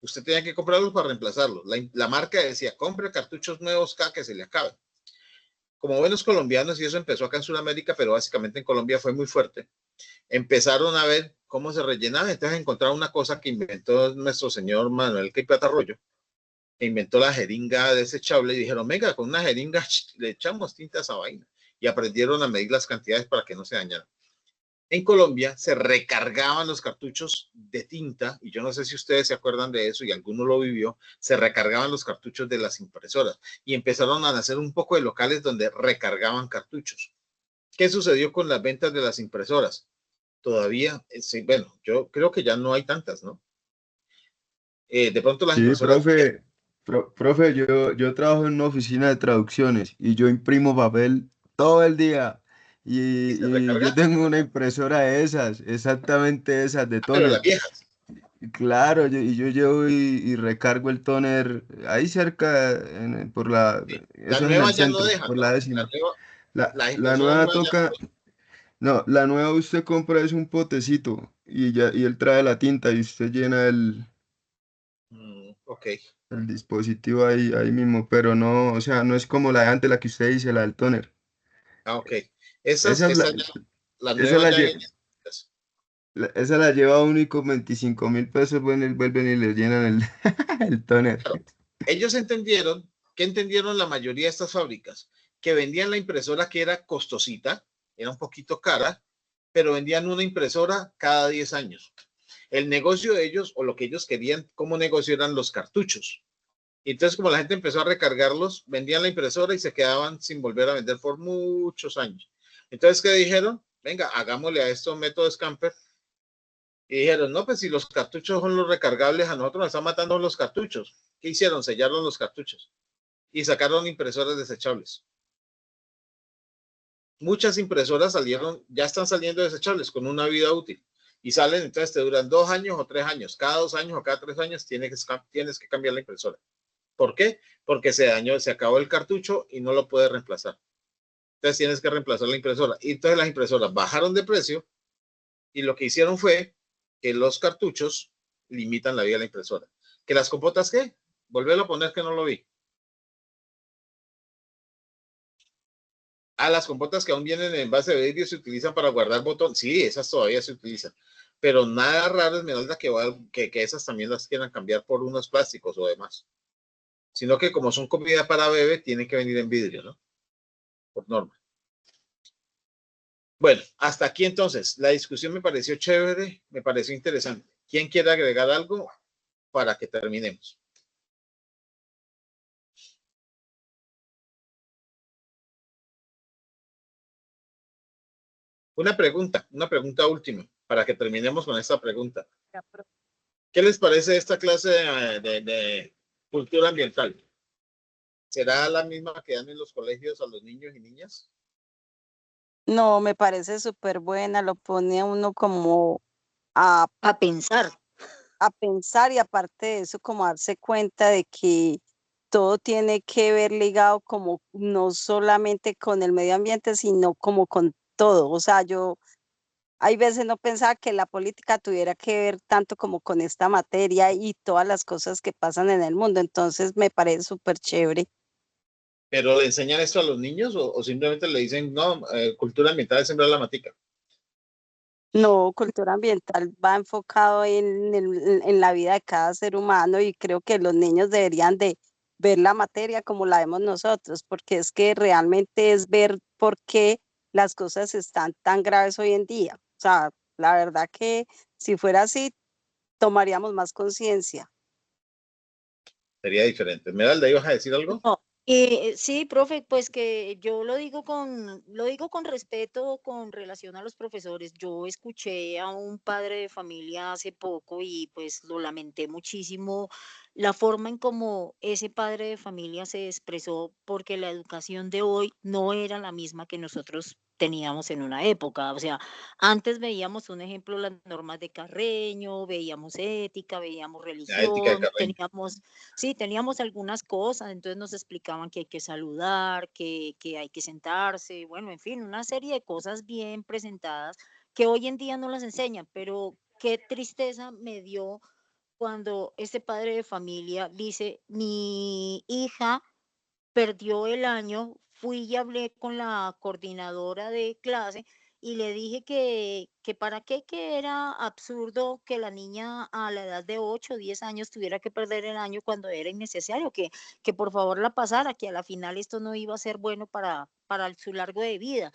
usted tenía que comprarlos para reemplazarlos. La marca decía, compre cartuchos nuevos cada que se le acabe. Como buenos colombianos, y eso empezó acá en Sudamérica, pero básicamente en Colombia fue muy fuerte, empezaron a ver cómo se rellenaba. Entonces encontraron una cosa que inventó nuestro señor Manuel Queipat Arroyo, que inventó la jeringa desechable y dijeron, venga, con una jeringa le echamos tinta a esa vaina. Y aprendieron a medir las cantidades para que no se dañaran. En Colombia se recargaban los cartuchos de tinta, y yo no sé si ustedes se acuerdan de eso y alguno lo vivió, se recargaban los cartuchos de las impresoras y empezaron a nacer un poco de locales donde recargaban cartuchos. ¿Qué sucedió con las ventas de las impresoras? Todavía, sí, bueno, yo creo que ya no hay tantas, ¿no? De pronto las Sí, impresoras... profe, yo trabajo en una oficina de traducciones y yo imprimo papel todo el día. ¿Y se Y yo recarga? tengo una impresora de esas, exactamente esas, de Pero las tóner. viejas. Claro, y yo llevo y recargo el tóner ahí cerca, Sí. Las eso es en el nuevas ya no centro, dejan, por la ¿no? décima. Las La impresoras nueva nuevas ya no toca, no, la nueva usted compra es un potecito y él trae la tinta y usted llena dejan. Ok. el dispositivo ahí mismo, pero no, o sea, no es como la de antes, la que usted dice, la del tóner. Ok. Esas, Esa, es la, esas ya, las esa, nuevas la, ya lle- vienen. esa la lleva uno y con 25.000 pesos vuelven y le llenan el, el tóner. Claro. Ellos entendieron, ¿qué entendieron la mayoría de estas fábricas? Que vendían la impresora que era costosita, era un poquito cara, pero vendían una impresora cada 10 años. El negocio de ellos, o lo que ellos querían como negocio, eran los cartuchos. Y entonces, como la gente empezó a recargarlos, vendían la impresora y se quedaban sin volver a vender por muchos años. Entonces, ¿qué dijeron? Venga, hagámosle a esto método Scamper. Y dijeron, no, pues si los cartuchos son los recargables, a nosotros nos están matando los cartuchos. ¿Qué hicieron? Sellaron los cartuchos y sacaron impresoras desechables. Muchas impresoras salieron, ya están saliendo desechables con una vida útil y salen, entonces te duran 2 años o 3 años. Cada 2 años o cada 3 años tienes que cambiar la impresora. ¿Por qué? Porque se dañó, se acabó el cartucho y no lo puedes reemplazar. Entonces tienes que reemplazar la impresora. Y entonces las impresoras bajaron de precio y lo que hicieron fue que los cartuchos limitan la vida de la impresora. ¿Que las compotas qué? Volverlo a poner que no lo vi. Las compotas que aún vienen en base de vidrio se utilizan para guardar botones. Sí, esas todavía se utilizan. Pero nada raro, Esmeralda, que esas también las quieran cambiar por unos plásticos o demás. Sino que como son comida para bebé, tienen que venir en vidrio, ¿no? Por norma. Bueno, hasta aquí entonces. La discusión me pareció chévere, me pareció interesante. ¿Quién quiere agregar algo para que terminemos? Una pregunta última, para que terminemos con esta pregunta. ¿Qué les parece esta clase de cultura ambiental? ¿Será la misma que dan en los colegios a los niños y niñas? No, me parece súper buena, lo pone a uno como a, A pensar. a pensar y aparte de eso, como darse cuenta de que todo tiene que ver ligado como no solamente con el medio ambiente, sino como con todo. O sea, yo hay veces no pensaba que la política tuviera que ver tanto como con esta materia y todas las cosas que pasan en el mundo. Entonces me parece súper chévere. ¿Pero le enseñan esto a los niños o simplemente le dicen, no, cultura ambiental es sembrar la matica? No, cultura ambiental va enfocado en la vida de cada ser humano y creo que los niños deberían de ver la materia como la vemos nosotros, porque es que realmente es ver por qué las cosas están tan graves hoy en día. O sea, la verdad que si fuera así, tomaríamos más conciencia. Sería diferente. ¿Esmeralda, ibas a decir algo? No, sí, profe, pues que yo lo digo con respeto con relación a los profesores. Yo escuché a un padre de familia hace poco y pues lo lamenté muchísimo la forma en cómo ese padre de familia se expresó, porque la educación de hoy no era la misma que nosotros teníamos en una época. O sea, antes veíamos un ejemplo, las normas de Carreño, veíamos ética, veíamos La ética de religión, Carreño. sí, teníamos algunas cosas, entonces nos explicaban que hay que saludar, que hay que sentarse, bueno, en fin, una serie de cosas bien presentadas que hoy en día no las enseñan, pero qué tristeza me dio cuando este padre de familia dice, mi hija perdió el año, fui y hablé con la coordinadora de clase y le dije que para qué, que era absurdo que la niña a la edad de 8 o 10 años tuviera que perder el año cuando era innecesario, que por favor la pasara, que a la final esto no iba a ser bueno para su largo de vida.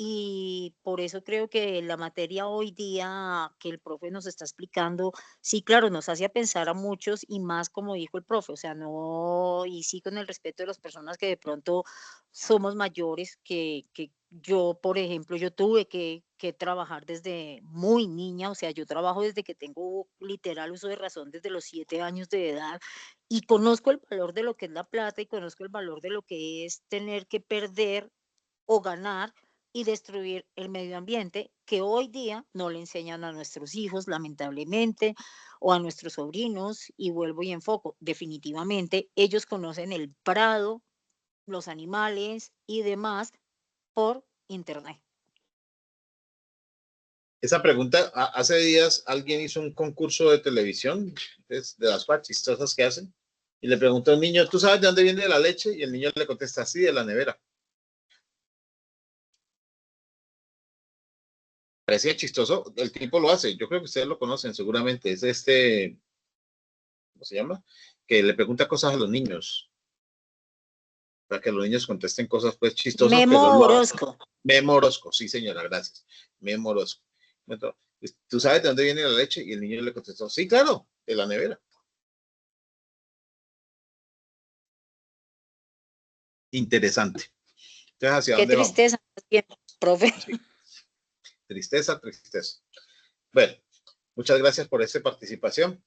Y por eso creo que la materia hoy día que el profe nos está explicando, sí, claro, nos hace a pensar a muchos y más como dijo el profe, o sea, no, y sí con el respeto de las personas que de pronto somos mayores, que yo, por ejemplo, yo tuve que trabajar desde muy niña, o sea, yo trabajo desde que tengo literal uso de razón, desde los 7 años de edad, y conozco el valor de lo que es la plata y conozco el valor de lo que es tener que perder o ganar y destruir el medio ambiente que hoy día no le enseñan a nuestros hijos, lamentablemente, o a nuestros sobrinos. Y vuelvo y enfoco, definitivamente ellos conocen el prado, los animales y demás por internet. Esa pregunta, hace días alguien hizo un concurso de televisión, de las chistosas que hacen, y le preguntó a un niño, ¿tú sabes de dónde viene la leche? Y el niño le contesta, sí, de la nevera. Parecía chistoso, el tipo lo hace, yo creo que ustedes lo conocen seguramente, es ¿cómo se llama? Que le pregunta cosas a los niños, para que los niños contesten cosas pues chistosas, Memo pero lo hace. Orozco. Memo Orozco, sí señora, gracias. Memo Orozco. Entonces, ¿tú sabes de dónde viene la leche? Y el niño le contestó, sí, claro, de la nevera. Interesante. Entonces, ¿hacia Qué dónde vamos? tristeza, más bien, profe. Sí. Tristeza, tristeza. Bueno, muchas gracias por esta participación.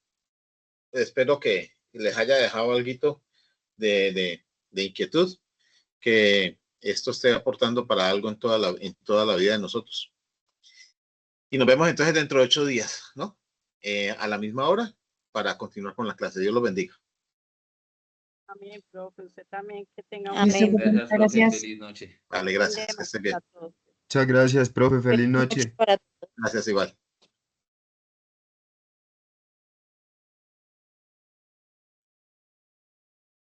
Espero que les haya dejado algo de inquietud, que esto esté aportando para algo en toda la vida de nosotros. Y nos vemos entonces dentro de 8 días, ¿no? A la misma hora para continuar con la clase. Dios los bendiga. Amén, profe. Usted también que tenga un Listo, Amén. profe, Gracias, muchas profe. gracias. Feliz noche. Vale, gracias. Que estén bien. todos. Muchas gracias, profe. Feliz Feliz noche noche. para Gracias igual.